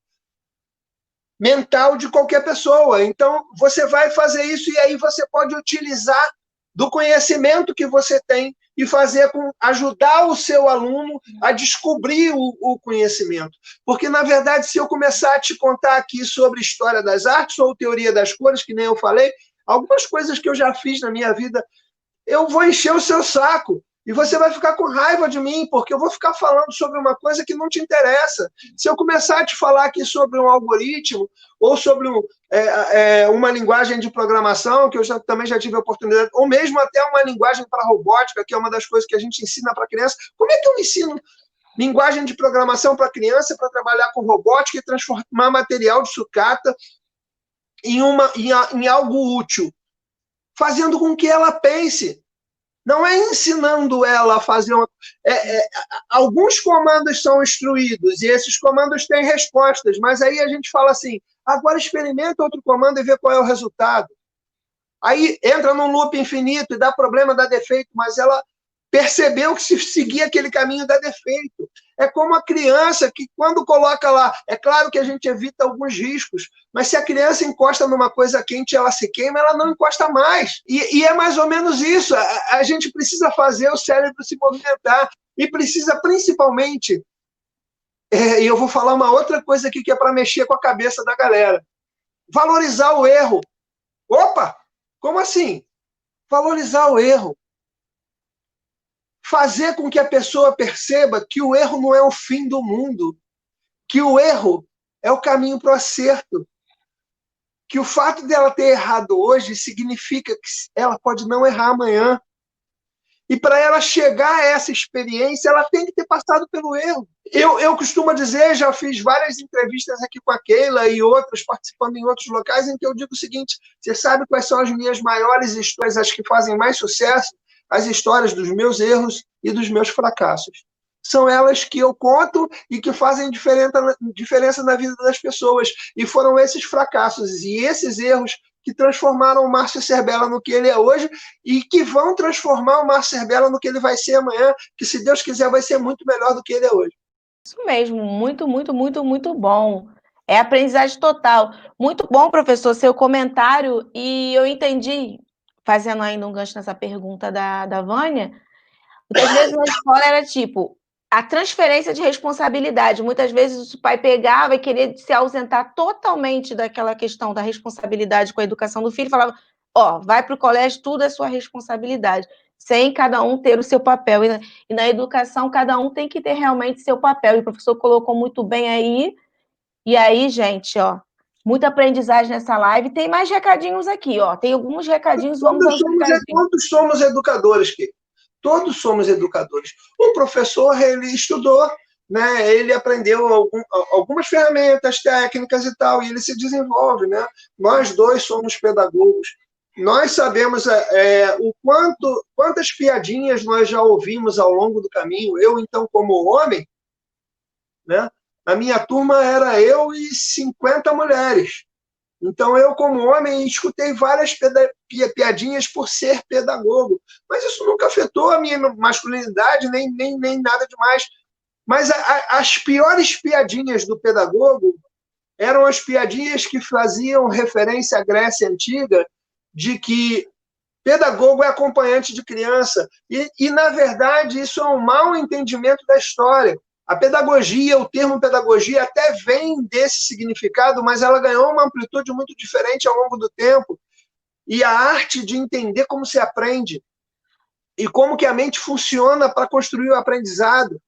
mental de qualquer pessoa. Então, você vai fazer isso e aí você pode utilizar do conhecimento que você tem e ajudar o seu aluno a descobrir o conhecimento. Porque, na verdade, se eu começar a te contar aqui sobre história das artes ou teoria das cores, que nem eu falei, algumas coisas que eu já fiz na minha vida, eu vou encher o seu saco. E você vai ficar com raiva de mim, porque eu vou ficar falando sobre uma coisa que não te interessa. Se eu começar a te falar aqui sobre um algoritmo, ou sobre uma linguagem de programação, que eu também já tive a oportunidade, ou mesmo até uma linguagem para robótica, que é uma das coisas que a gente ensina para criança, como é que eu ensino linguagem de programação para criança, para trabalhar com robótica e transformar material de sucata em algo útil? Fazendo com que ela pense. Não é ensinando ela a fazer alguns comandos são instruídos e esses comandos têm respostas, mas aí a gente fala assim, agora experimenta outro comando e vê qual é o resultado. Aí entra num loop infinito e dá problema, dá defeito, mas ela percebeu que se seguir aquele caminho dá defeito. É como a criança que quando coloca lá, é claro que a gente evita alguns riscos, mas se a criança encosta numa coisa quente e ela se queima, ela não encosta mais. E é mais ou menos isso. A gente precisa fazer o cérebro se movimentar e precisa principalmente, e eu vou falar uma outra coisa aqui que é para mexer com a cabeça da galera, valorizar o erro. Opa, como assim? Valorizar o erro. Fazer com que a pessoa perceba que o erro não é o fim do mundo, que o erro é o caminho para o acerto, que o fato dela ter errado hoje significa que ela pode não errar amanhã. E para ela chegar a essa experiência, ela tem que ter passado pelo erro. Eu costumo dizer, já fiz várias entrevistas aqui com a Keila e outras, participando em outros locais, em que eu digo o seguinte, você sabe quais são as minhas maiores histórias, as que fazem mais sucesso? As histórias dos meus erros e dos meus fracassos. São elas que eu conto e que fazem diferença na vida das pessoas. E foram esses fracassos e esses erros que transformaram o Márcio Serbella no que ele é hoje e que vão transformar o Márcio Serbella no que ele vai ser amanhã, que, se Deus quiser, vai ser muito melhor do que ele é hoje. Isso mesmo, muito, muito, muito, muito bom. É aprendizagem total. Muito bom, professor, seu comentário, e eu entendi, fazendo ainda um gancho nessa pergunta da Vânia, muitas vezes na escola era tipo, a transferência de responsabilidade. Muitas vezes o pai pegava e queria se ausentar totalmente daquela questão da responsabilidade com a educação do filho, falava, vai para o colégio, tudo é sua responsabilidade. sem cada um ter o seu papel. E na educação, cada um tem que ter realmente seu papel. E o professor colocou muito bem aí. E aí, gente, ó, muita aprendizagem nessa live. Tem mais recadinhos aqui, ó. Tem alguns recadinhos, vamos aos recadinhos. Todos somos educadores, Kiko. Todos somos educadores. O professor, ele estudou, né? Ele aprendeu algumas ferramentas técnicas e tal, e ele se desenvolve, né? Nós dois somos pedagogos. Nós sabemos quantas piadinhas nós já ouvimos ao longo do caminho. Eu, então, como homem, né? A minha turma era eu e 50 mulheres. Então, eu, como homem, escutei várias piadinhas por ser pedagogo. Mas isso nunca afetou a minha masculinidade, nem nada demais. Mas as piores piadinhas do pedagogo eram as piadinhas que faziam referência à Grécia Antiga, de que pedagogo é acompanhante de criança. E na verdade, isso é um mau entendimento da história. A pedagogia, o termo pedagogia até vem desse significado, mas ela ganhou uma amplitude muito diferente ao longo do tempo. E a arte de entender como se aprende e como que a mente funciona para construir o aprendizado.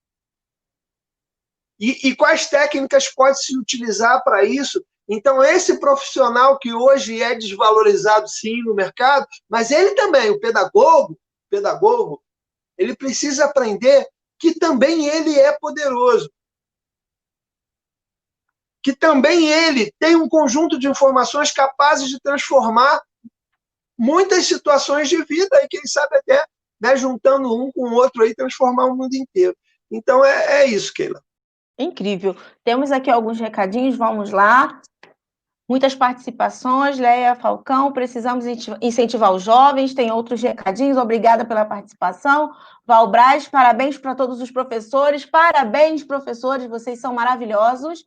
E quais técnicas pode se utilizar para isso. Então, esse profissional que hoje é desvalorizado, sim, no mercado, mas ele também, o pedagogo, ele precisa aprender que também ele é poderoso, que também ele tem um conjunto de informações capazes de transformar muitas situações de vida, e quem sabe até, né, juntando um com o outro, aí, transformar o mundo inteiro. Então, é isso, Keila. Incrível. Temos aqui alguns recadinhos, vamos lá. Muitas participações, Leia Falcão, precisamos incentivar os jovens, tem outros recadinhos, obrigada pela participação. Val Braz, parabéns para todos os professores, parabéns, professores, vocês são maravilhosos.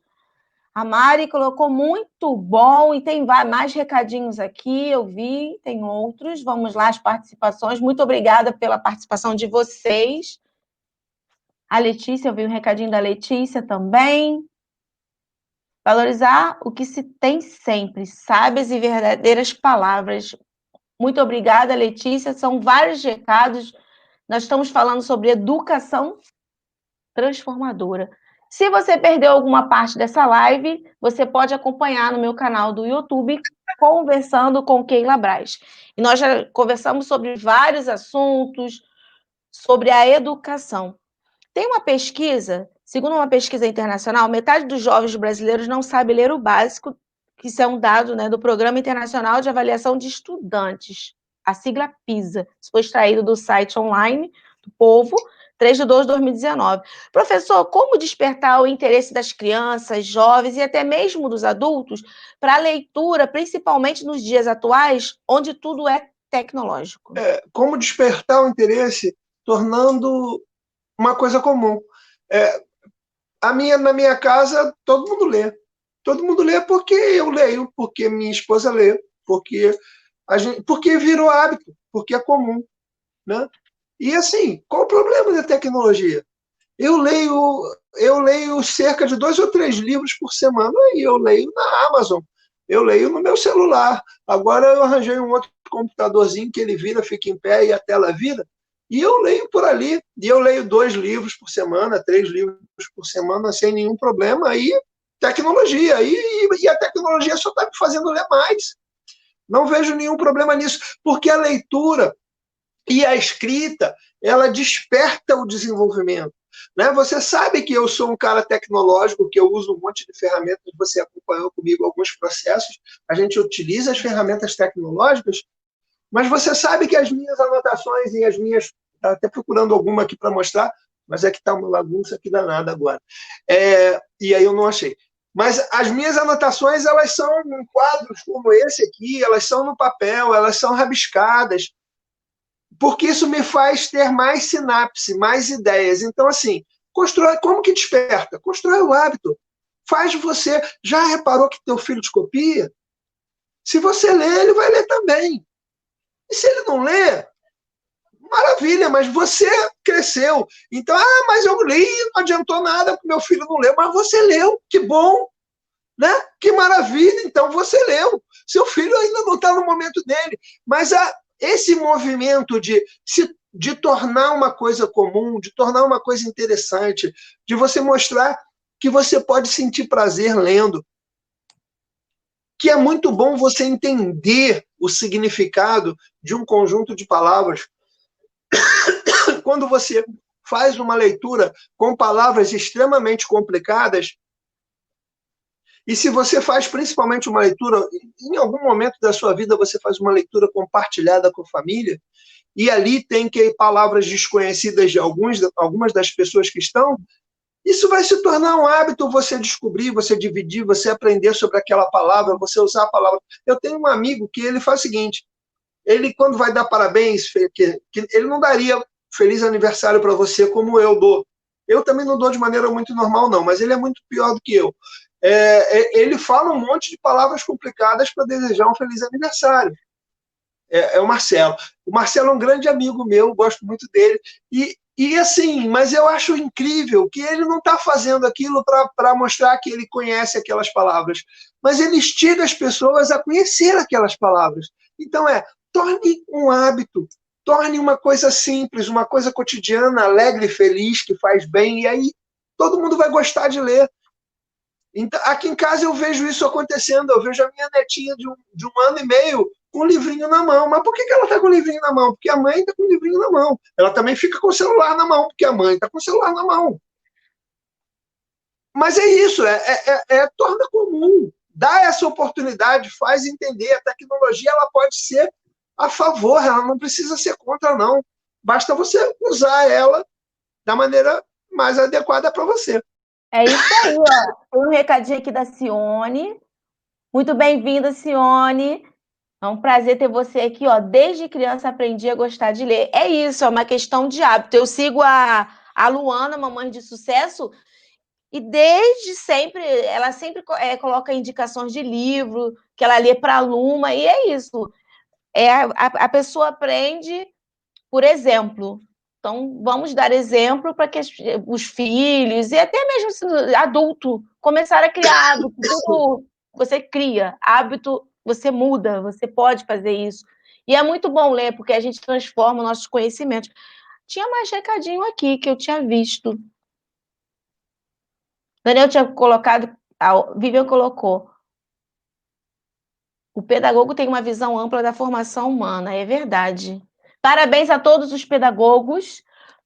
A Mari colocou muito bom, e tem mais recadinhos aqui, eu vi, tem outros, vamos lá, as participações, muito obrigada pela participação de vocês. A Letícia, eu vi um recadinho da Letícia também. Valorizar o que se tem sempre, sábias e verdadeiras palavras. Muito obrigada, Letícia. São vários recados. Nós estamos falando sobre educação transformadora. Se você perdeu alguma parte dessa live, você pode acompanhar no meu canal do YouTube, Conversando com Keila Braz. E nós já conversamos sobre vários assuntos, sobre a educação. Tem uma pesquisa, segundo uma pesquisa internacional, metade dos jovens brasileiros não sabe ler o básico, que isso é um dado, né, do Programa Internacional de Avaliação de Estudantes, a sigla PISA. Isso foi extraído do site online do Povo, 3 de 2 de 2019. Professor, como despertar o interesse das crianças, jovens e até mesmo dos adultos para a leitura, principalmente nos dias atuais, onde tudo é tecnológico? Como despertar o interesse, tornando uma coisa comum. Na minha casa, todo mundo lê. Todo mundo lê porque eu leio, porque minha esposa lê, porque virou hábito, porque é comum, né? E assim, qual o problema da tecnologia? Eu leio cerca de 2 ou 3 livros por semana, e eu leio na Amazon, eu leio no meu celular. Agora eu arranjei um outro computadorzinho que ele vira, fica em pé e a tela vira, e eu leio por ali. E eu leio 2 livros por semana, 3 livros por semana, sem nenhum problema. Aí, tecnologia. E a tecnologia só está me fazendo ler mais. Não vejo nenhum problema nisso, porque a leitura e a escrita, ela desperta o desenvolvimento. Né? Você sabe que eu sou um cara tecnológico, que eu uso um monte de ferramentas, você acompanhou comigo alguns processos, a gente utiliza as ferramentas tecnológicas, mas você sabe que as minhas anotações e as minhas... Estou até procurando alguma aqui para mostrar, mas é que está uma bagunça aqui danada agora. E aí eu não achei. Mas as minhas anotações, elas são em quadros como esse aqui, elas são no papel, elas são rabiscadas, porque isso me faz ter mais sinapse, mais ideias. Então, assim, como que desperta? Constrói o hábito. Faz você... Já reparou que teu filho te copia? Se você lê, ele vai ler também. E se ele não lê, maravilha, mas você cresceu. Então, mas eu li, não adiantou nada, porque meu filho não leu, mas você leu, que bom, né? Que maravilha, então você leu. Seu filho ainda não está no momento dele. Mas esse movimento de se de tornar uma coisa comum, de tornar uma coisa interessante, de você mostrar que você pode sentir prazer lendo, que é muito bom você entender o significado de um conjunto de palavras. Quando você faz uma leitura com palavras extremamente complicadas, e se você faz principalmente uma leitura, em algum momento da sua vida você faz uma leitura compartilhada com a família, e ali tem que palavras desconhecidas de algumas das pessoas que estão, isso vai se tornar um hábito, você descobrir, você dividir, você aprender sobre aquela palavra, você usar a palavra. Eu tenho um amigo que ele faz o seguinte, ele quando vai dar parabéns, que ele não daria feliz aniversário para você como eu dou. Eu também não dou de maneira muito normal, não, mas ele é muito pior do que eu. Ele fala um monte de palavras complicadas para desejar um feliz aniversário. É o Marcelo. O Marcelo é um grande amigo meu, gosto muito dele. E assim, mas eu acho incrível que ele não está fazendo aquilo para mostrar que ele conhece aquelas palavras, mas ele instiga as pessoas a conhecer aquelas palavras. Então torne um hábito, torne uma coisa simples, uma coisa cotidiana, alegre e feliz, que faz bem, e aí todo mundo vai gostar de ler. Então, aqui em casa eu vejo isso acontecendo, eu vejo a minha netinha de um ano e meio com o livrinho na mão. Mas por que ela está com o livrinho na mão? Porque a mãe está com o livrinho na mão. Ela também fica com o celular na mão, porque a mãe está com o celular na mão. Mas é isso, torna comum, dá essa oportunidade, faz entender. A tecnologia ela pode ser a favor, ela não precisa ser contra, não. Basta você usar ela da maneira mais adequada para você. É isso aí, ó. Tem um recadinho aqui da Cione. Muito bem-vinda, Cione. É um prazer ter você aqui, ó. Desde criança aprendi a gostar de ler. É isso, é uma questão de hábito. Eu sigo a Luana, mamãe de sucesso, e desde sempre, ela sempre coloca indicações de livro, que ela lê para a Luma, e é isso. A pessoa aprende por exemplo. Então, vamos dar exemplo para que os filhos, e até mesmo adulto, começarem a criar hábito. Tudo você cria, hábito você muda, você pode fazer isso. E é muito bom ler, porque a gente transforma nossos conhecimentos. Tinha mais recadinho aqui que eu tinha visto. Daniel tinha colocado, a Vivian colocou. O pedagogo tem uma visão ampla da formação humana, é verdade. Parabéns a todos os pedagogos,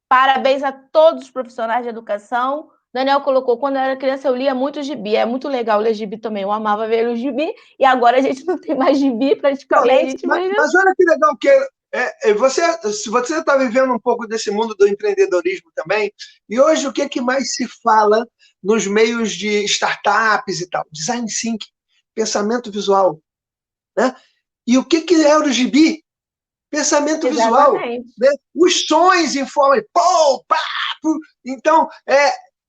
parabéns a todos os profissionais de educação. Daniel colocou, quando eu era criança eu lia muito gibi, é muito legal ler gibi também, eu amava ver o gibi, e agora a gente não tem mais gibi praticamente. Mas olha que legal que se você está vivendo um pouco desse mundo do empreendedorismo também, e hoje o que mais se fala nos meios de startups e tal? Design thinking, pensamento visual. Né? E o que é o gibi? Pensamento visual. Né? Os sons em forma de pô, pá, pô. Então,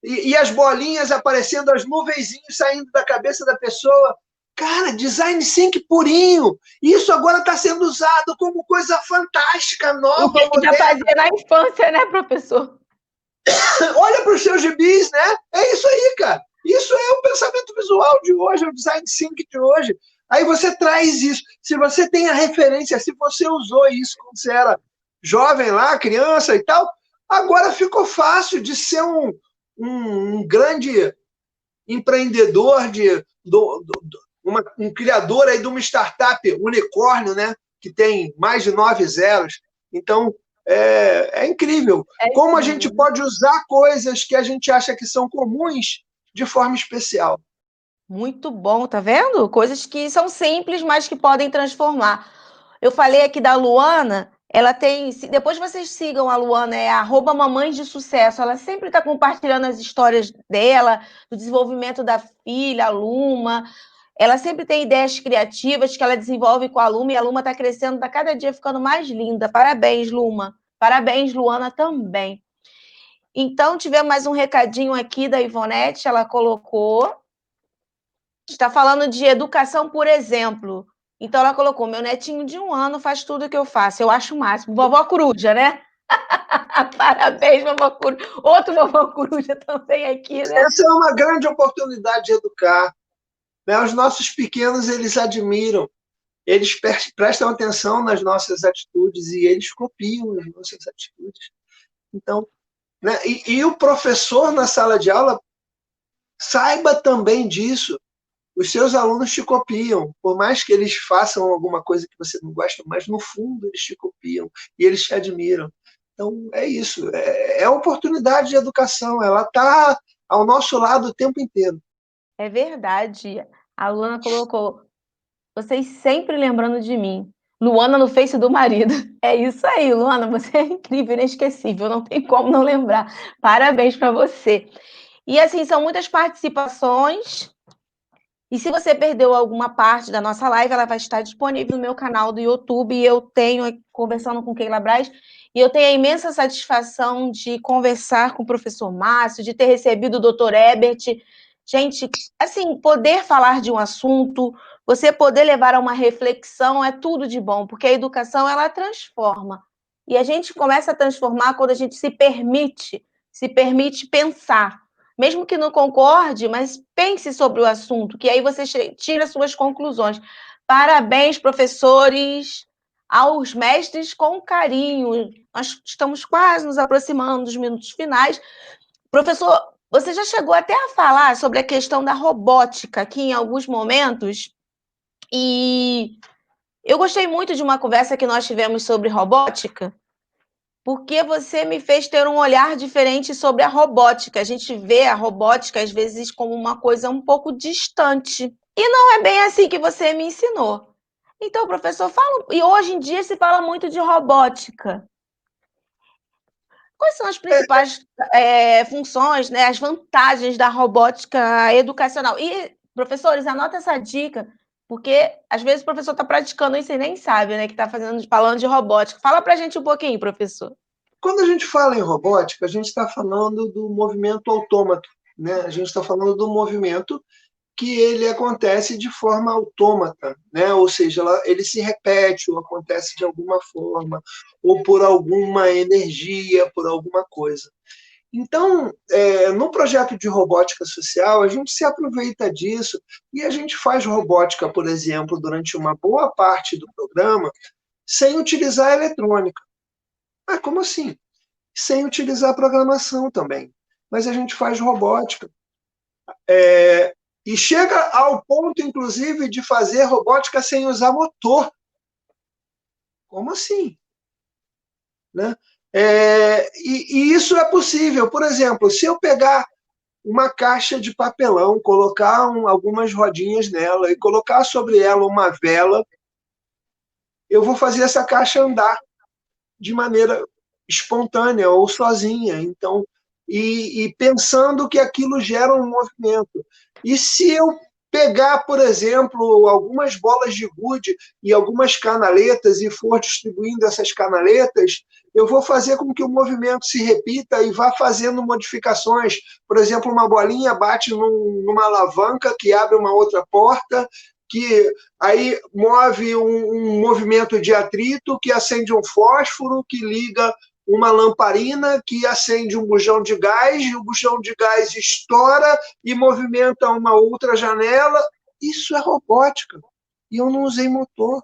e as bolinhas aparecendo, as nuvenzinhos saindo da cabeça da pessoa. Cara, design thinking purinho. Isso agora está sendo usado como coisa fantástica, nova, moderna. O que já fazia na infância, né, professor? Olha para os seus gibis, né? É isso aí, cara. Isso é o pensamento visual de hoje, é o design thinking de hoje. Aí você traz isso. Se você tem a referência, se você usou isso quando você era jovem lá, criança e tal, agora ficou fácil de ser um grande empreendedor, um criador aí de uma startup unicórnio, né? Que tem mais de 9 zeros. Então, é incrível. Como a gente pode usar coisas que a gente acha que são comuns de forma especial. Muito bom, tá vendo? Coisas que são simples, mas que podem transformar. Eu falei aqui da Luana, ela tem... Depois vocês sigam a Luana, é @mamães de sucesso. Ela sempre está compartilhando as histórias dela, do desenvolvimento da filha, a Luma. Ela sempre tem ideias criativas que ela desenvolve com a Luma, e a Luma está crescendo, está cada dia ficando mais linda. Parabéns, Luma. Parabéns, Luana, também. Então, tivemos mais um recadinho aqui da Ivonete, ela colocou... Está falando de educação, por exemplo. Então, ela colocou, meu netinho de 1 ano faz tudo o que eu faço. Eu acho o máximo. Vovó Coruja, né? Parabéns, vovó Coruja. Outro vovó Coruja também aqui, né? Essa é uma grande oportunidade de educar. Né? Os nossos pequenos, eles admiram. eles prestam atenção nas nossas atitudes e eles copiam as nossas atitudes. Então, né? E o professor na sala de aula saiba também disso. Os seus alunos te copiam, por mais que eles façam alguma coisa que você não gosta, mas no fundo eles te copiam e eles te admiram. Então, é isso. É a oportunidade de educação. Ela está ao nosso lado o tempo inteiro. É verdade. A Luana colocou, vocês sempre lembrando de mim. Luana no Face do marido. É isso aí, Luana, você é incrível, inesquecível, não tem como não lembrar. Parabéns para você. E assim, são muitas participações. E se você perdeu alguma parte da nossa live, ela vai estar disponível no meu canal do YouTube. E eu tenho, conversando com Keila Braz, e eu tenho a imensa satisfação de conversar com o professor Márcio, de ter recebido o doutor Ebert. Gente, assim, poder falar de um assunto, você poder levar a uma reflexão é tudo de bom, porque a educação, ela transforma. E a gente começa a transformar quando a gente se permite pensar. Mesmo que não concorde, mas pense sobre o assunto, que aí você tira suas conclusões. Parabéns, professores, aos mestres com carinho. Nós estamos quase nos aproximando dos minutos finais. Professor, você já chegou até a falar sobre a questão da robótica aqui em alguns momentos, e eu gostei muito de uma conversa que nós tivemos sobre robótica, porque você me fez ter um olhar diferente sobre a robótica. A gente vê a robótica, às vezes, como uma coisa um pouco distante. E não é bem assim que você me ensinou. Então, professor, fala. E hoje em dia se fala muito de robótica. Quais são as principais funções, né, as vantagens da robótica educacional? E, professores, anota essa dica, porque às vezes o professor está praticando isso e nem sabe, né, que está falando de robótica. Fala para a gente um pouquinho, professor. Quando a gente fala em robótica, a gente está falando do movimento autômato, né? A gente está falando do movimento que ele acontece de forma autômata, né? Ou seja, ele se repete ou acontece de alguma forma, ou por alguma energia, por alguma coisa. Então, no projeto de robótica social, a gente se aproveita disso e a gente faz robótica, por exemplo, durante uma boa parte do programa, sem utilizar a eletrônica. Ah, como assim? Sem utilizar a programação também. Mas a gente faz robótica. E chega ao ponto, inclusive, de fazer robótica sem usar motor. Como assim? Né? E isso é possível. Por exemplo, se eu pegar uma caixa de papelão, colocar algumas rodinhas nela e colocar sobre ela uma vela, eu vou fazer essa caixa andar de maneira espontânea ou sozinha. Então, e pensando que aquilo gera um movimento. E se eu pegar, por exemplo, algumas bolas de gude e algumas canaletas e for distribuindo essas canaletas, eu vou fazer com que o movimento se repita e vá fazendo modificações. Por exemplo, uma bolinha bate numa alavanca que abre uma outra porta, que aí move um movimento de atrito que acende um fósforo, que liga uma lamparina, que acende um bujão de gás, e o bujão de gás estoura e movimenta uma outra janela. Isso é robótica. E eu não usei motor.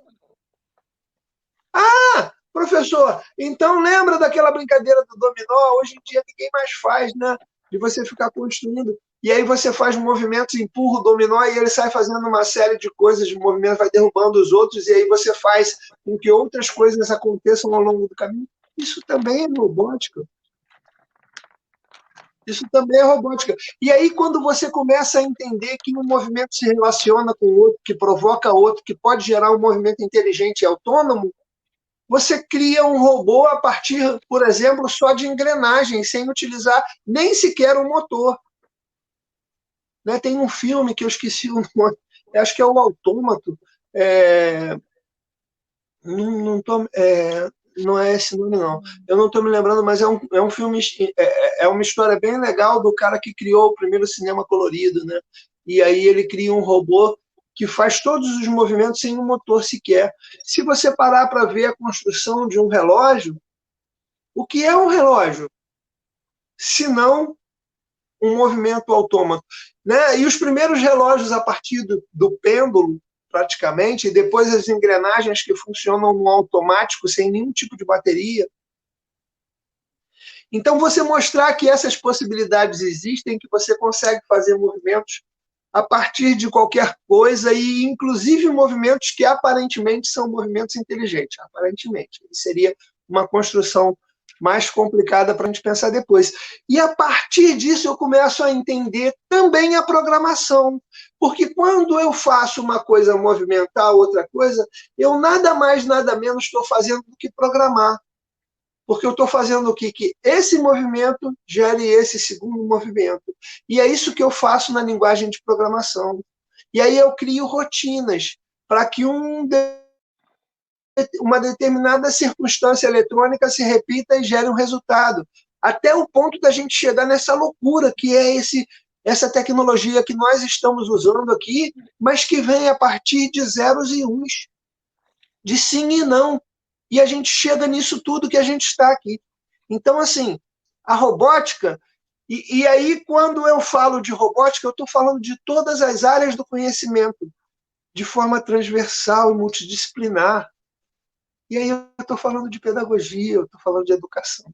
Ah, professor, então lembra daquela brincadeira do dominó? Hoje em dia ninguém mais faz, né? De você ficar construindo. E aí você faz movimentos, empurra o dominó e ele sai fazendo uma série de coisas, de movimentos, vai derrubando os outros, e aí você faz com que outras coisas aconteçam ao longo do caminho. Isso também é robótica. Isso também é robótica. E aí, quando você começa a entender que um movimento se relaciona com o outro, que provoca outro, que pode gerar um movimento inteligente e autônomo, você cria um robô a partir, por exemplo, só de engrenagem, sem utilizar nem sequer um motor. Né? Tem um filme que eu esqueci o nome, acho que é o Autômato. Não é esse nome, não. Eu não estou me lembrando, mas é um filme, é uma história bem legal do cara que criou o primeiro cinema colorido, né? E aí ele cria um robô que faz todos os movimentos sem um motor sequer. Se você parar para ver a construção de um relógio, o que é um relógio? Se não um movimento autômato. Né? E os primeiros relógios a partir do pêndulo praticamente, e depois as engrenagens que funcionam no automático, sem nenhum tipo de bateria. Então, você mostrar que essas possibilidades existem, que você consegue fazer movimentos a partir de qualquer coisa, e inclusive movimentos que aparentemente são movimentos inteligentes. Aparentemente. Seria uma construção mais complicada para a gente pensar depois. E a partir disso eu começo a entender também a programação. Porque quando eu faço uma coisa movimentar outra coisa, eu nada mais, nada menos estou fazendo do que programar. Porque eu estou fazendo o quê? Que esse movimento gere esse segundo movimento. E é isso que eu faço na linguagem de programação. E aí eu crio rotinas para que uma determinada circunstância eletrônica se repita e gere um resultado. Até o ponto da gente chegar nessa loucura que é essa tecnologia que nós estamos usando aqui, mas que vem a partir de zeros e uns, de sim e não. E a gente chega nisso tudo que a gente está aqui. Então, assim, a robótica, e aí quando eu falo de robótica, eu estou falando de todas as áreas do conhecimento, de forma transversal e multidisciplinar. E aí eu estou falando de pedagogia, eu estou falando de educação.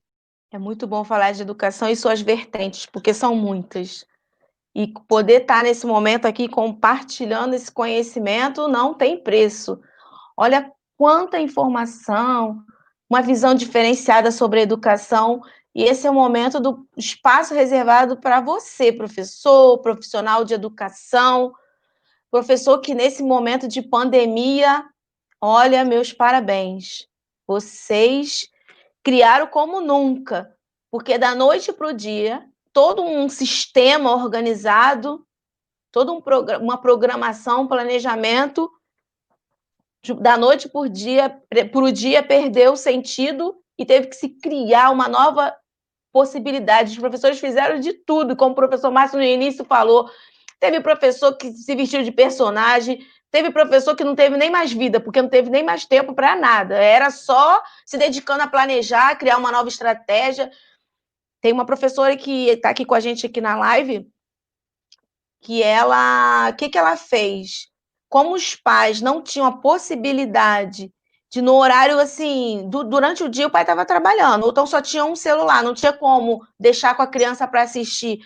É muito bom falar de educação e suas vertentes, porque são muitas. E poder estar nesse momento aqui compartilhando esse conhecimento não tem preço. Olha quanta informação, uma visão diferenciada sobre a educação, e esse é o momento do espaço reservado para você, professor, profissional de educação, professor que nesse momento de pandemia, olha, meus parabéns. Vocês criaram como nunca, porque da noite para o dia, todo um sistema organizado, toda uma programação, um planejamento, da noite para o dia perdeu o sentido e teve que se criar uma nova possibilidade. Os professores fizeram de tudo, como o professor Márcio no início falou. Teve professor que se vestiu de personagem, teve professor que não teve nem mais vida, porque não teve nem mais tempo para nada. Era só se dedicando a planejar, criar uma nova estratégia. Tem uma professora que está aqui com a gente aqui na live, que ela... O que ela fez? Como os pais não tinham a possibilidade de, no horário, assim, durante o dia o pai estava trabalhando, ou então só tinha um celular, não tinha como deixar com a criança para assistir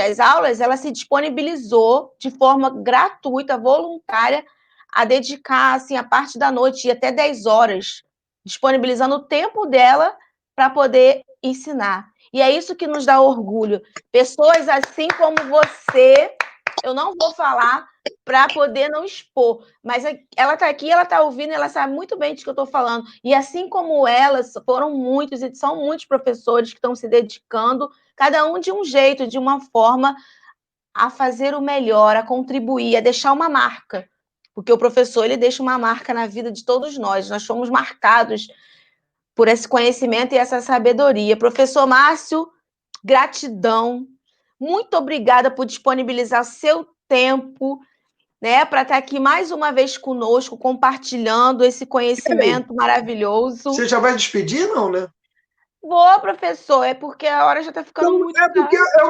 às aulas, ela se disponibilizou de forma gratuita, voluntária, a dedicar, assim, a parte da noite, até 10 horas, disponibilizando o tempo dela para poder ensinar. E é isso que nos dá orgulho. Pessoas assim como você, eu não vou falar para poder não expor, mas ela está aqui, ela está ouvindo, ela sabe muito bem de que eu estou falando. E assim como elas, foram muitos e são muitos professores que estão se dedicando, cada um de um jeito, de uma forma, a fazer o melhor, a contribuir, a deixar uma marca. Porque o professor, ele deixa uma marca na vida de todos nós. Nós fomos marcados por esse conhecimento e essa sabedoria. Professor Márcio, gratidão. Muito obrigada por disponibilizar seu tempo, né, para estar aqui mais uma vez conosco, compartilhando esse conhecimento maravilhoso. Você já vai despedir, não, né? Vou, professor, é porque a hora já está ficando Então, muito é porque tarde.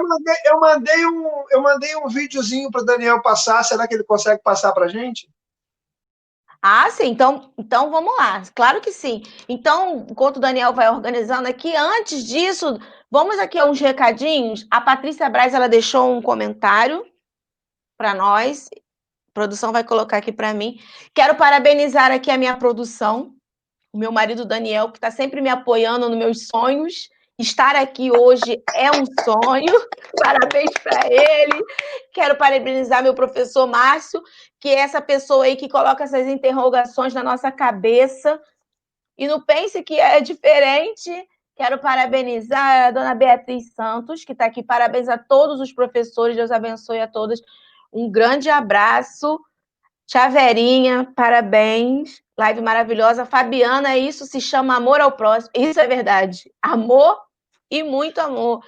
eu mandei um videozinho para o Daniel passar. Será que ele consegue passar para a gente? Ah, sim, então vamos lá, claro que sim. Então, enquanto o Daniel vai organizando aqui, antes disso, vamos aqui a uns recadinhos. A Patrícia Braz, ela deixou um comentário para nós, a produção vai colocar aqui para mim. Quero parabenizar aqui a minha produção, o meu marido Daniel, que está sempre me apoiando nos meus sonhos. Estar aqui hoje é um sonho, parabéns para ele. Quero parabenizar meu professor Márcio, que é essa pessoa aí que coloca essas interrogações na nossa cabeça e não pense que é diferente. Quero parabenizar a dona Beatriz Santos, que está aqui. Parabéns a todos os professores, Deus abençoe a todos. Um grande abraço. Chaveirinha, parabéns. Live maravilhosa. Fabiana, isso se chama amor ao próximo. Isso é verdade. Amor e muito amor.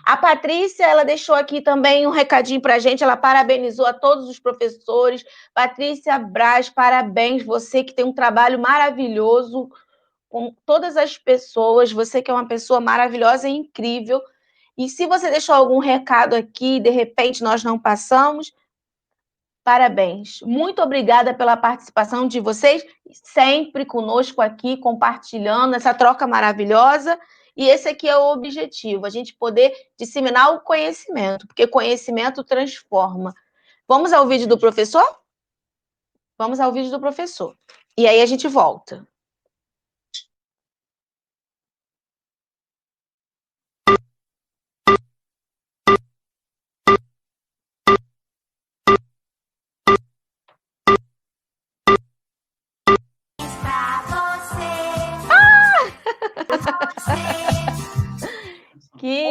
A Patrícia, ela deixou aqui também um recadinho para a gente. Ela parabenizou a todos os professores. Patrícia Braz, parabéns. Você que tem um trabalho maravilhoso com todas as pessoas. Você que é uma pessoa maravilhosa e incrível. E se você deixou algum recado aqui, de repente nós não passamos, Parabéns. Muito obrigada pela participação de vocês, sempre conosco aqui, compartilhando essa troca maravilhosa. E esse aqui é o objetivo, a gente poder disseminar o conhecimento, porque conhecimento transforma. Vamos ao vídeo do professor? Vamos ao vídeo do professor. E aí a gente volta.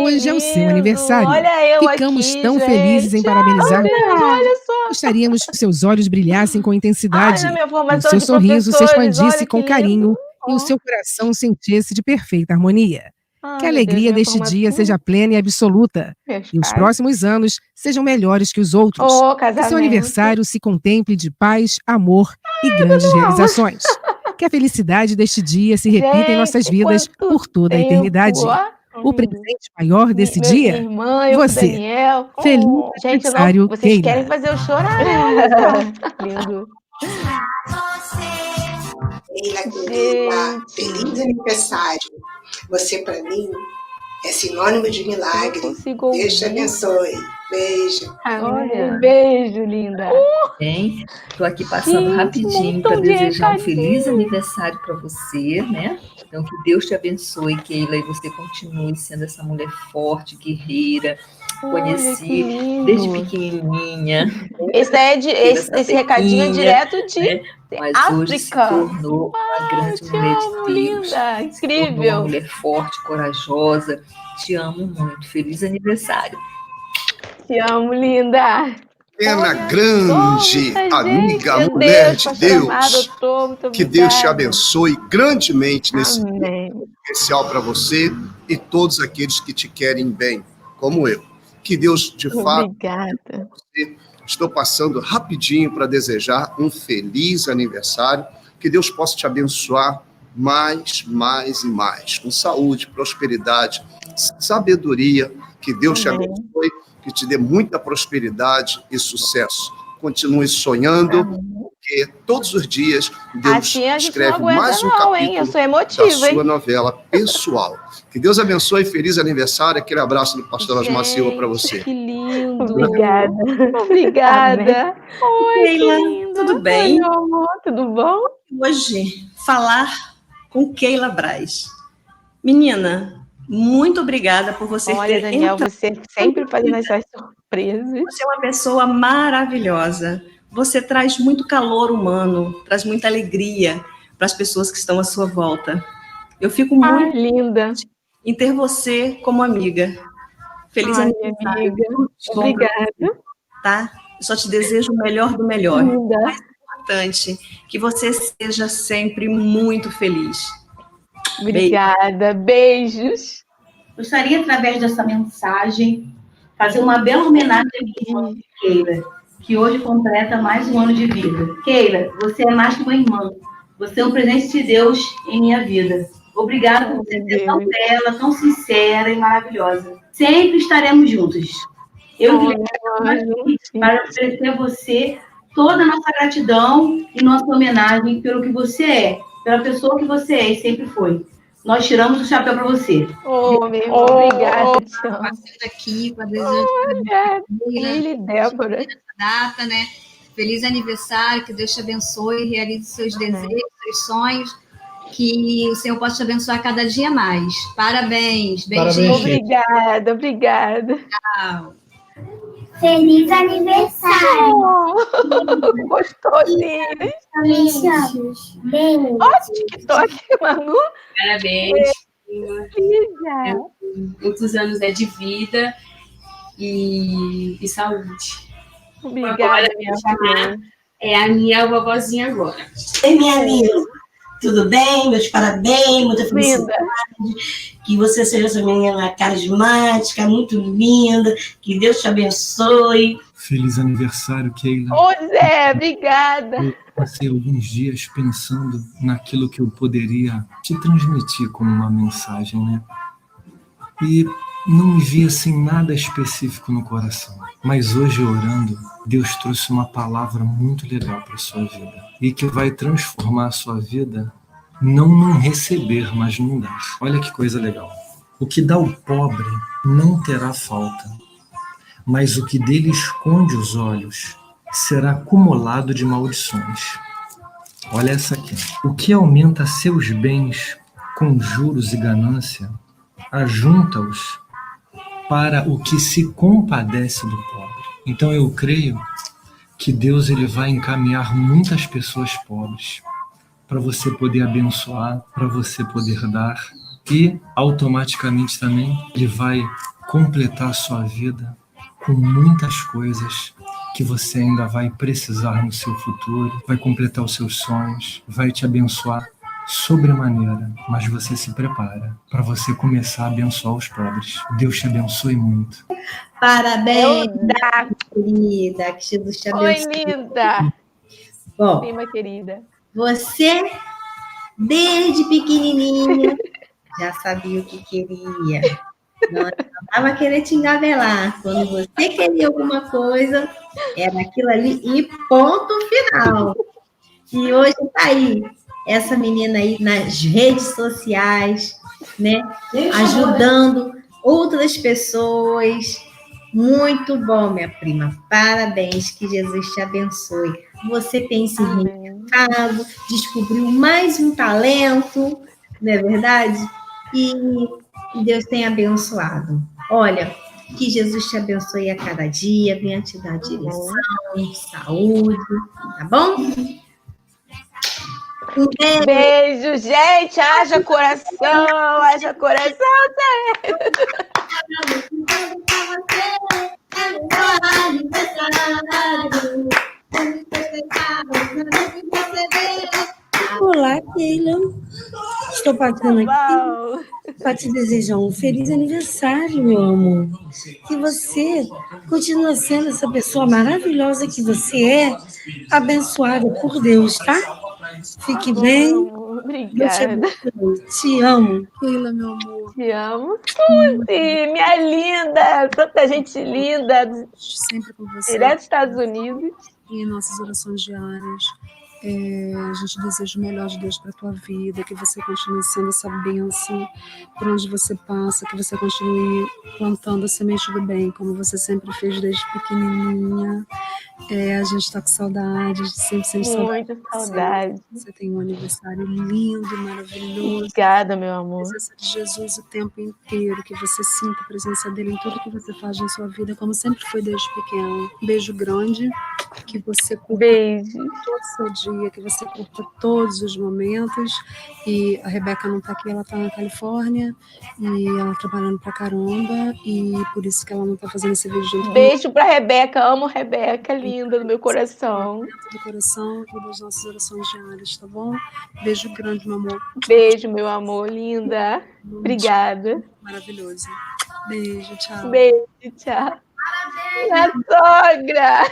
Hoje é o seu aniversário. Olha eu Ficamos aqui, tão gente. felizes em parabenizar. Olha só. Gostaríamos que seus olhos brilhassem com intensidade, Ai, na minha e o formação seu de sorriso se professores, expandisse olha com que carinho lindo. e o seu coração sentisse de perfeita harmonia. Que a Ai, meu Deus, alegria minha deste dia formatura. seja plena e absoluta, Meus e os pais. próximos anos sejam melhores que os outros. Oh, Que seu casamento. aniversário se contemple de paz, amor e grandes realizações. Que a felicidade deste dia se repita em nossas Gente, vidas quanto por toda a tempo, eternidade. ó. O presente maior desse Minha dia? irmã, eu com o Você. Daniel. Feliz Gente, aniversário, vocês Keila. querem fazer eu chorar, né? Olha só. Lindo. Keila, querida, Gente. feliz aniversário. Você, para mim, é sinônimo de milagre. Não consigo ouvir. Deus te abençoe. Beijo. Olha, um beijo, linda. Bem, estou aqui passando Gente, rapidinho montão para de desejar um recadinho. feliz aniversário para você, né? Então, que Deus te abençoe, Keila, e você continue sendo essa mulher forte, guerreira. Olha, que Conheci lindo. desde pequenininha. Esse, daí é de, esse recadinho é direto de né? Mas hoje se África. tornou uma grande Te mulher de amo, Deus. linda. Se tornou uma Incrível. mulher forte, corajosa. Te amo muito. Feliz aniversário. Te amo, linda. Pequena, Olha grande só, muita amiga, gente. Meu mulher Deus, de pastora amada, Deus, doutor, muito que Deus te obrigada. abençoe grandemente nesse dia Amém. especial para você e todos aqueles que te querem bem, como eu. Que Deus, de fato, Obrigada. estou passando rapidinho para desejar um feliz aniversário, que Deus possa te abençoar mais, mais e mais, com saúde, prosperidade, sabedoria, que Deus te Amém. abençoe, que te dê muita prosperidade e sucesso. Continue sonhando, porque todos os dias Deus Assim a gente escreve não aguenta mais um não, hein? Eu capítulo sou da emotiva, hein? sua novela pessoal. Que Deus abençoe, feliz aniversário, aquele abraço do pastor Osmar Silva para você. Que lindo. Obrigada. Obrigada. Oi, Keila, que linda. tudo bem? Oi, meu amor, tudo bom? Hoje, falar com Keila Braz. Menina, muito obrigada por você Olha, ter Daniel, entrado. você sempre fazendo essas surpresas. Você é uma pessoa maravilhosa. Você traz muito calor humano, traz muita alegria para as pessoas que estão à sua volta. Eu fico Ai, muito linda. em ter você como amiga. Feliz Ai, aniversário. amiga. Bom pra Obrigada. você, tá? Eu só te desejo o melhor do melhor. Linda. Importante que você seja sempre muito feliz. Obrigada. Beijos. Gostaria, através dessa mensagem, fazer uma bela homenagem à minha irmã Keila, que hoje completa mais um ano de vida. Keila, você é mais que uma irmã. Você é um presente de Deus em minha vida. Obrigada por você ser tão bela, tão sincera e maravilhosa. Sempre estaremos juntos. Eu e Guilherme para oferecer a você toda a nossa gratidão e nossa homenagem pelo que você é, pela pessoa que você é e sempre foi. Nós tiramos o chapéu para você. Oh, meu irmão, obrigada. Te amo. Passando aqui com a desejando Ele e Débora. nessa data, né? Feliz aniversário, que Deus te abençoe, realize seus desejos, seus sonhos, que o Senhor possa te abençoar cada dia mais. Parabéns, beijinho. Obrigada, obrigada. Tchau. Feliz aniversário! Gostosinho. Beijos. Beijo. Ó, TikTok, Manu. Parabéns. Filha. Muitos anos de vida e saúde. Obrigada, minha filha. É a minha vovozinha agora. Oi, minha amiga. Tudo bem? Meus parabéns, muita felicidade. Que você seja essa menina carismática, muito linda. Que Deus te abençoe. Feliz aniversário, Keila. Ô, Zé, obrigada. Eu passei alguns dias pensando naquilo que eu poderia te transmitir como uma mensagem, né? E não me via assim nada específico no coração. Mas hoje, orando, Deus trouxe uma palavra muito legal para a sua vida. E que vai transformar a sua vida, não num receber, mas num dar. Olha que coisa legal. O que dá ao pobre não terá falta, mas o que dele esconde os olhos será acumulado de maldições. Olha essa aqui. O que aumenta seus bens com juros e ganância, ajunta-os para o que se compadece do pobre. Então eu creio que Deus ele vai encaminhar muitas pessoas pobres para você poder abençoar, para você poder dar, e automaticamente também ele vai completar a sua vida com muitas coisas que você ainda vai precisar no seu futuro, vai completar os seus sonhos, vai te abençoar sobremaneira, mas você se prepara para você começar a abençoar os pobres. Deus te abençoe muito. Parabéns, querida, que Jesus te abençoe. Oi, linda. Bom, prima querida. Você, desde pequenininha, já sabia o que queria. Não estava querendo te engabelar. Quando você queria alguma coisa, era aquilo ali e ponto final. E hoje está aí, essa menina aí nas redes sociais, né? Ajudando outras pessoas. Muito bom, minha prima. Parabéns, que Jesus te abençoe. Você tem se reinventado, descobriu mais um talento, não é verdade? E Deus tem abençoado. Olha, que Jesus te abençoe a cada dia, venha te dar direção, saúde, tá bom? Um beijo, gente. Haja coração, haja coração. Olá, Keila. Estou passando aqui para te desejar um feliz aniversário, meu amor. Que você continue sendo essa pessoa maravilhosa que você é, abençoada por Deus, tá? Fique bem. Obrigada. Te amo. Keila, meu amor. Te amo. Suzy, minha linda. Tanta gente linda. Sempre com você. Direto dos Estados Unidos. E nossas orações diárias. A gente deseja o melhor de Deus para a tua vida, que você continue sendo essa bênção por onde você passa, que você continue plantando a semente do bem, como você sempre fez desde pequenininha. A gente está com saudade, a gente sempre sente saudade. Muita saudade. Você tem um aniversário lindo, maravilhoso. Obrigada, meu amor. A presença de Jesus o tempo inteiro, que você sinta a presença dele em tudo que você faz na sua vida, como sempre foi desde pequeno. Beijo grande, que você curta todo o seu dia, que você curta todos os momentos. E a Rebeca não está aqui, ela está na Califórnia, e ela trabalhando pra caramba, e por isso que ela não está fazendo esse vídeo junto. Beijo pra Rebeca, amo Rebeca, linda do meu coração. Do coração e das nossas orações diárias, tá bom? Beijo grande, meu amor. Beijo, meu amor, linda. Obrigada. Maravilhoso. Beijo, tchau. Beijo, tchau. Minha sogra!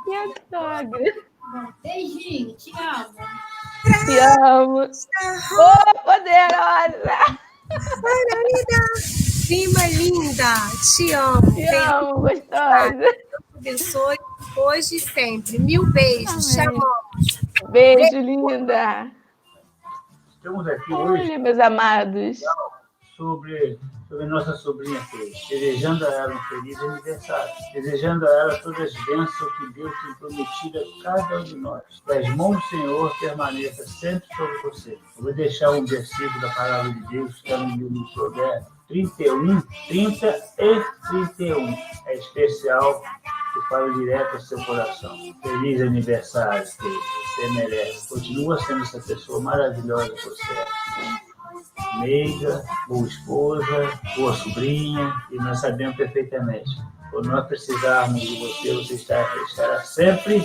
Minha sogra! Beijinho, te amo. Te amo. Ô, poderosa! Prima linda, te amo. Te amo, gostosa. Deus te abençoe hoje e sempre. 1000 beijos. Te amo. Beijo, linda. Estamos aqui hoje. Olha, meus amados. Sobre nossa sobrinha Keila, desejando a ela um feliz aniversário, desejando a ela todas as bênçãos que Deus tem prometido a cada um de nós. Que as mãos do Senhor permaneçam sempre sobre você. Eu vou deixar um versículo da palavra de Deus, que está no livro de Provérbios 31, 30 e 31. É especial e fala direto ao seu coração. Feliz aniversário, Keila. Você merece. Continua sendo essa pessoa maravilhosa que você é. Meiga, boa esposa, boa sobrinha, e nós sabemos perfeitamente. Quando nós precisarmos de você, você estará sempre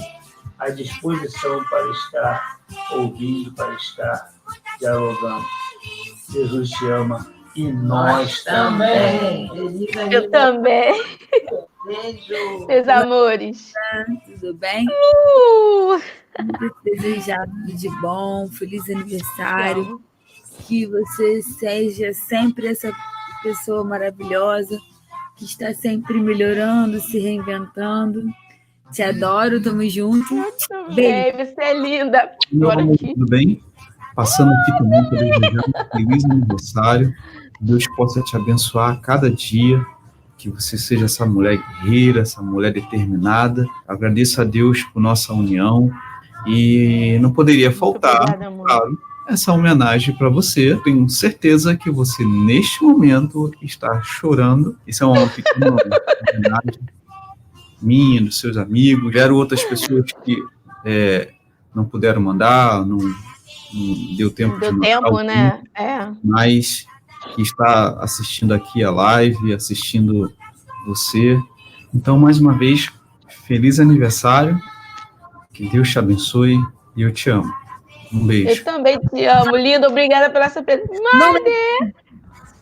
à disposição para estar ouvindo, para estar dialogando. Jesus te ama e nós também. Eu também. Beijo. Meus amores. Tudo bem? Desejar tudo de bom, feliz aniversário. Que você seja sempre essa pessoa maravilhosa, que está sempre melhorando, se reinventando. Te adoro, tamo junto. Beijo, você é linda. Meu Bora amor, aqui. tudo bem? Passando aqui também para desejar um feliz aniversário. Deus possa te abençoar a cada dia, que você seja essa mulher guerreira, essa mulher determinada. Agradeço a Deus por nossa união e não poderia faltar, obrigada, amor. claro, essa homenagem para você. Tenho certeza que você, neste momento, está chorando. Isso é uma pequena homenagem minha, dos seus amigos. Eram outras pessoas que não puderam mandar, não deu tempo Não deu de tempo, mandar, né? É. mas que está assistindo aqui a live, assistindo você. Então, mais uma vez, feliz aniversário, que Deus te abençoe e eu te amo. Um beijo. Eu também te amo, linda. Obrigada pela sua presença. Mari!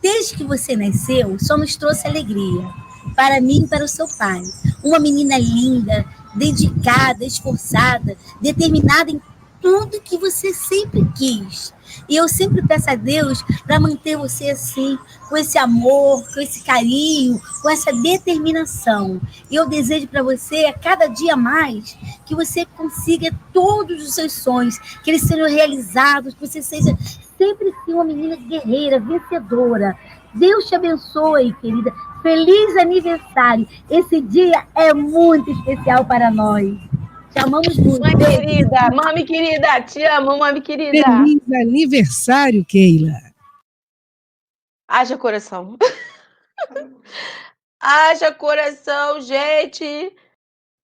Desde que você nasceu, só nos trouxe alegria. Para mim e para o seu pai. Uma menina linda, dedicada, esforçada, determinada em tudo que você sempre quis. E eu sempre peço a Deus para manter você assim, com esse amor, com esse carinho, com essa determinação. E eu desejo para você, a cada dia mais, que você consiga todos os seus sonhos, que eles sejam realizados, que você seja sempre assim, uma menina guerreira, vencedora. Deus te abençoe, querida. Feliz aniversário. Esse dia é muito especial para nós. Te amamos muito. Mami querida, te amo, mami querida. Feliz aniversário, Keila. Haja coração. Haja coração, gente.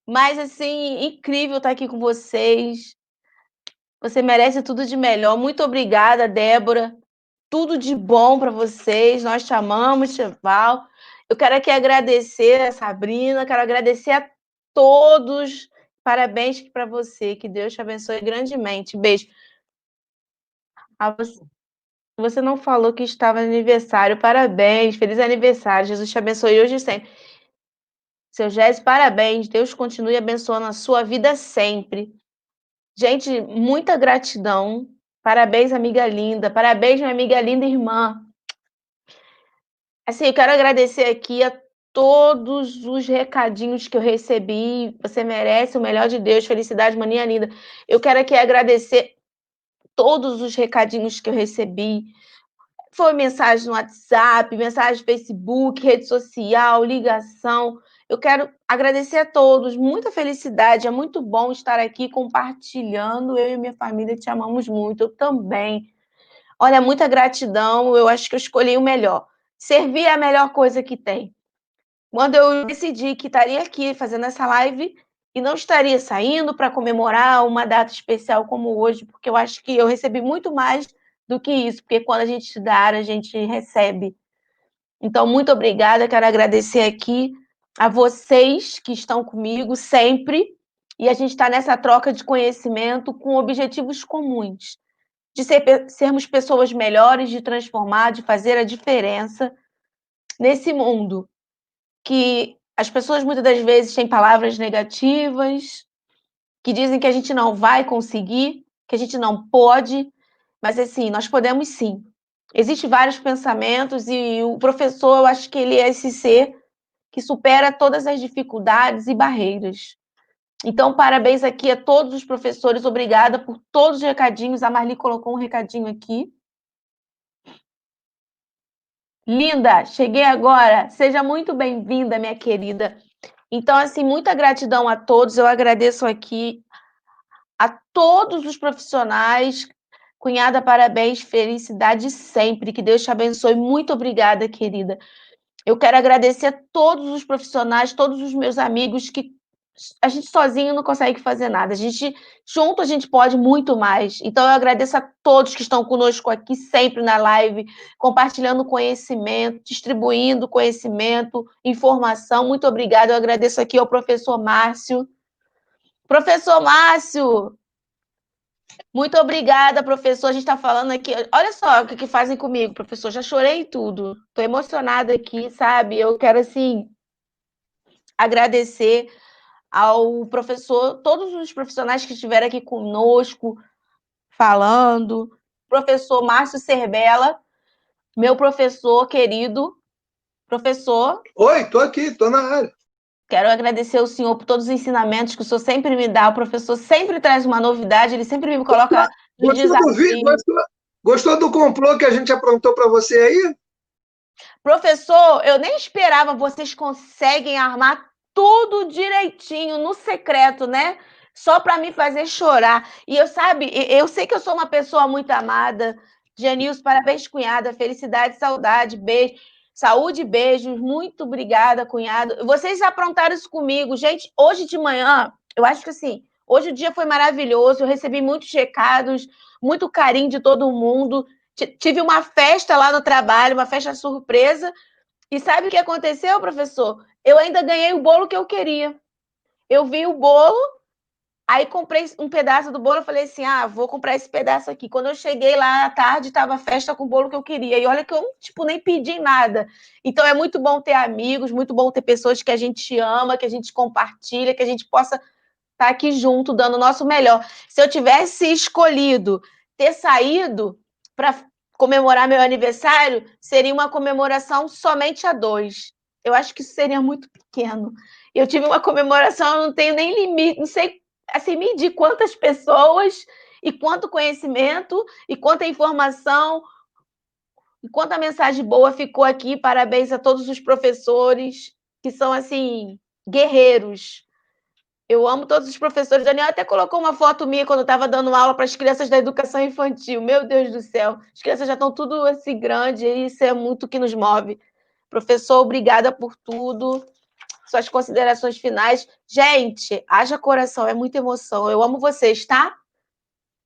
Mas, assim, incrível estar aqui com vocês. Você merece tudo de melhor. Muito obrigada, Débora. Tudo de bom para vocês. Nós te amamos, Cheval. Eu quero aqui agradecer a Sabrina, quero agradecer a todos. Parabéns para você. Que Deus te abençoe grandemente. Beijo. Você não falou que estava no aniversário. Parabéns. Feliz aniversário. Jesus te abençoe hoje e sempre. Seu Jéssica, parabéns. Deus continue abençoando a sua vida sempre. Gente, muita gratidão. Parabéns, amiga linda. Parabéns, minha amiga linda irmã. Assim, eu quero agradecer aqui a todos os recadinhos que eu recebi. Você merece o melhor de Deus. Felicidade, maninha linda. Eu quero aqui agradecer todos os recadinhos que eu recebi. Foi mensagem no WhatsApp, mensagem no Facebook, rede social, ligação. Eu quero agradecer a todos. Muita felicidade. É muito bom estar aqui compartilhando. Eu e minha família te amamos muito. Eu também. Olha, muita gratidão. Eu acho que eu escolhi o melhor. Servir é a melhor coisa que tem. Quando eu decidi que estaria aqui fazendo essa live e não estaria saindo para comemorar uma data especial como hoje, porque eu acho que eu recebi muito mais do que isso, porque quando a gente dá, a gente recebe. Então, muito obrigada. Quero agradecer aqui a vocês que estão comigo sempre. E a gente está nessa troca de conhecimento com objetivos comuns. De sermos pessoas melhores, de transformar, de fazer a diferença nesse mundo que as pessoas muitas das vezes têm palavras negativas, que dizem que a gente não vai conseguir, que a gente não pode, mas assim, nós podemos sim. Existem vários pensamentos e o professor, eu acho que ele é esse ser que supera todas as dificuldades e barreiras. Então, parabéns aqui a todos os professores, obrigada por todos os recadinhos. A Marli colocou um recadinho aqui. Linda, cheguei agora. Seja muito bem-vinda, minha querida. Então, assim, muita gratidão a todos. Eu agradeço aqui a todos os profissionais. Cunhada, parabéns, felicidade sempre. Que Deus te abençoe. Muito obrigada, querida. Eu quero agradecer a todos os profissionais, todos os meus amigos que a gente sozinho não consegue fazer nada. Junto a gente pode muito mais. Então, eu agradeço a todos que estão conosco aqui sempre na live, compartilhando conhecimento, distribuindo conhecimento, informação. Muito obrigada. Eu agradeço aqui ao professor Márcio. Professor Márcio! Muito obrigada, professor. A gente está falando aqui. Olha só o que fazem comigo, professor. Já chorei tudo. Estou emocionada aqui, sabe? Eu quero, assim, agradecer ao professor, todos os profissionais que estiveram aqui conosco, falando. Professor Márcio Cerbela, meu professor querido, Professor? Oi, estou aqui, estou na área. Quero agradecer ao senhor por todos os ensinamentos que o senhor sempre me dá. O professor sempre traz uma novidade, ele sempre me coloca no desafio. Gostou do complô que a gente aprontou para você aí? Professor, eu nem esperava, vocês conseguem armar tudo direitinho, no secreto, né? Só para me fazer chorar. E eu sei que eu sou uma pessoa muito amada. Janilson, parabéns, cunhada. Felicidade, saudade, beijo. Saúde, beijos. Muito obrigada, cunhado. Vocês aprontaram isso comigo. Gente, hoje de manhã, eu acho que assim, hoje o dia foi maravilhoso. Eu recebi muitos recados, muito carinho de todo mundo. Tive uma festa lá no trabalho, uma festa surpresa. E sabe o que aconteceu, professor? Eu ainda ganhei o bolo que eu queria. Eu vi o bolo, aí comprei um pedaço do bolo, eu falei assim, vou comprar esse pedaço aqui. Quando eu cheguei lá à tarde, estava a festa com o bolo que eu queria. E olha que eu, nem pedi nada. Então, é muito bom ter amigos, muito bom ter pessoas que a gente ama, que a gente compartilha, que a gente possa estar aqui junto, dando o nosso melhor. Se eu tivesse escolhido ter saído para comemorar meu aniversário, seria uma comemoração somente a 2. Eu acho que isso seria muito pequeno. Eu tive uma comemoração, eu não tenho nem limite, não sei assim, medir quantas pessoas e quanto conhecimento e quanta informação e quanta mensagem boa ficou aqui. Parabéns a todos os professores que são, assim, guerreiros. Eu amo todos os professores. Daniel até colocou uma foto minha quando eu estava dando aula para as crianças da educação infantil. Meu Deus do céu. As crianças já estão tudo assim grande e isso é muito que nos move. Professor, obrigada por tudo. Suas considerações finais. Gente, haja coração, é muita emoção. Eu amo vocês, tá?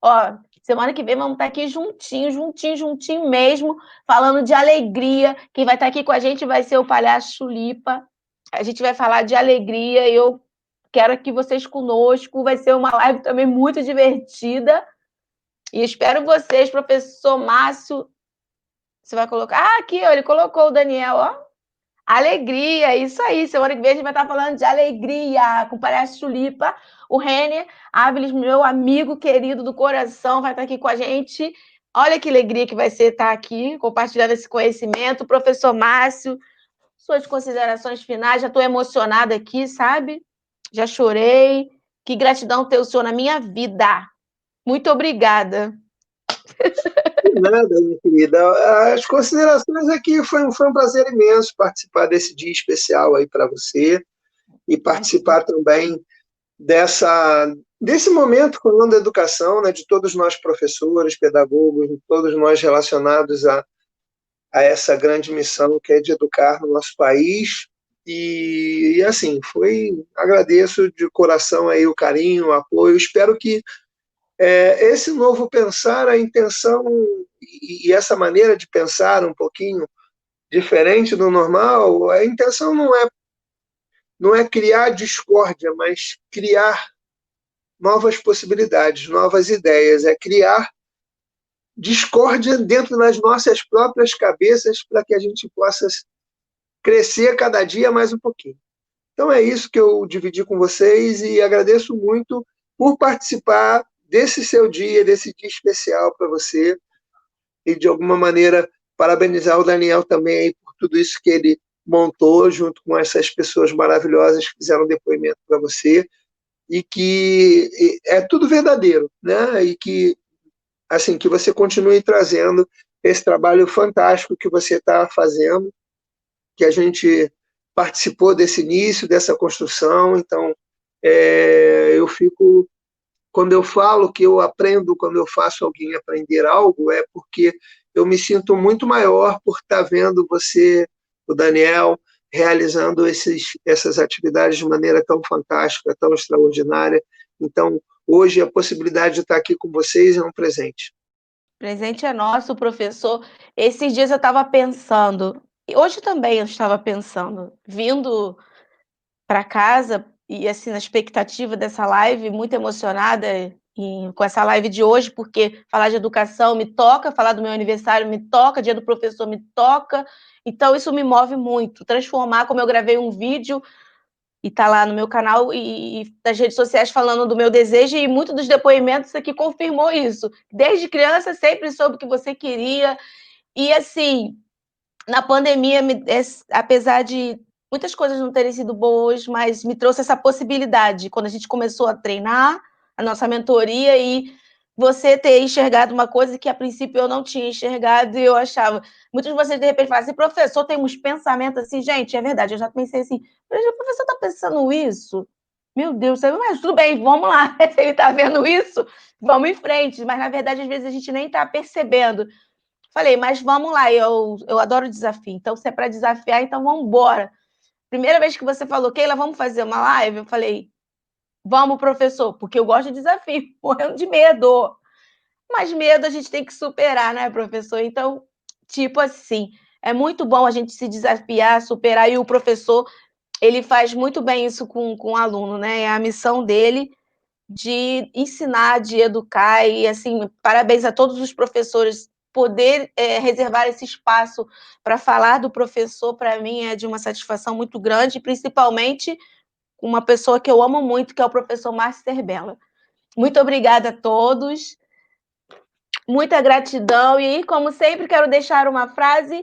Ó, semana que vem vamos estar aqui juntinho mesmo, falando de alegria. Quem vai estar aqui com a gente vai ser o Palhaço Chulipa. A gente vai falar de alegria e eu quero aqui vocês conosco. Vai ser uma live também muito divertida. E espero vocês, professor Márcio. Você vai colocar... aqui, ó, ele colocou o Daniel, ó. Alegria, isso aí. Semana que vem a gente vai estar falando de alegria com o Palhaço Chulipa. O Renner Áviles, meu amigo querido do coração, vai estar aqui com a gente. Olha que alegria que vai ser estar aqui, compartilhando esse conhecimento. Professor Márcio, suas considerações finais. Já estou emocionada aqui, sabe? Já chorei. Que gratidão ter o senhor na minha vida. Muito obrigada. Nada, minha querida. As considerações aqui foi um prazer imenso participar desse dia especial aí para você e participar também desse momento falando da educação, né, de todos nós professores, pedagogos, todos nós relacionados a essa grande missão que é de educar no nosso país. E assim, agradeço de coração aí o carinho, o apoio. Espero que esse novo pensar, a intenção e essa maneira de pensar um pouquinho diferente do normal, a intenção não é criar discórdia, mas criar novas possibilidades, novas ideias, é criar discórdia dentro das nossas próprias cabeças para que a gente possa crescer cada dia mais um pouquinho. Então é isso que eu dividi com vocês e agradeço muito por participar desse seu dia, desse dia especial para você, e de alguma maneira parabenizar o Daniel também aí por tudo isso que ele montou junto com essas pessoas maravilhosas que fizeram depoimento para você, e que é tudo verdadeiro, né? E que, assim, que você continue trazendo esse trabalho fantástico que você está fazendo, que a gente participou desse início, dessa construção. Então, eu fico... Quando eu falo que eu aprendo, quando eu faço alguém aprender algo, é porque eu me sinto muito maior por estar vendo você, o Daniel, realizando essas atividades de maneira tão fantástica, tão extraordinária. Então, hoje, a possibilidade de estar aqui com vocês é um presente. Presente é nosso, professor. Esses dias eu estava pensando, e hoje também eu estava pensando, vindo para casa, e assim, na expectativa dessa live, muito emocionada com essa live de hoje, porque falar de educação me toca, falar do meu aniversário me toca, dia do professor me toca, então isso me move muito. Transformar, como eu gravei um vídeo, e tá lá no meu canal e nas redes sociais falando do meu desejo, e muito dos depoimentos aqui confirmou isso. Desde criança, sempre soube o que você queria, e assim... na pandemia, apesar de muitas coisas não terem sido boas, mas me trouxe essa possibilidade, quando a gente começou a treinar, a nossa mentoria, e você ter enxergado uma coisa que, a princípio, eu não tinha enxergado, e eu achava... Muitos de vocês, de repente, falam assim, professor, tem uns pensamentos assim, gente, é verdade, eu já pensei assim, o professor está pensando isso? Meu Deus, mas tudo bem, vamos lá, se ele está vendo isso, vamos em frente, mas, na verdade, às vezes a gente nem está percebendo. Falei, mas vamos lá, eu adoro desafio, então se é para desafiar, então vamos embora. Primeira vez que você falou, Keila, vamos fazer uma live? Eu falei, vamos, professor, porque eu gosto de desafio, morrendo de medo. Mas medo a gente tem que superar, né, professor? Então, tipo assim, é muito bom a gente se desafiar, superar, e o professor, ele faz muito bem isso com o aluno, né? É a missão dele de ensinar, de educar, e assim, parabéns a todos os professores. Poder reservar esse espaço para falar do professor, para mim, é de uma satisfação muito grande, principalmente com uma pessoa que eu amo muito, que é o professor Márcio Serbella. Muito obrigada a todos, muita gratidão, e, como sempre, quero deixar uma frase: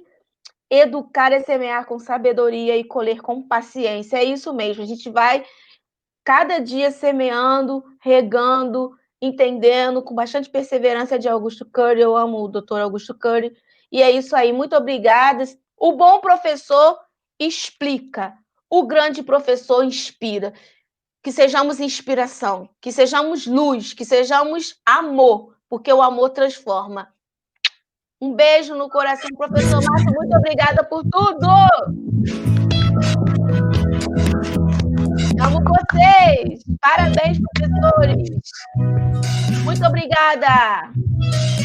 educar é semear com sabedoria e colher com paciência. É isso mesmo, a gente vai cada dia semeando, regando, entendendo, com bastante perseverança, de Augusto Cury. Eu amo o doutor Augusto Cury. E é isso aí, muito obrigada. O bom professor explica, o grande professor inspira. Que sejamos inspiração, que sejamos luz, que sejamos amor, porque o amor transforma. Um beijo no coração, professor Márcio, muito obrigada por tudo! Amo vocês! Parabéns, professores! Muito obrigada!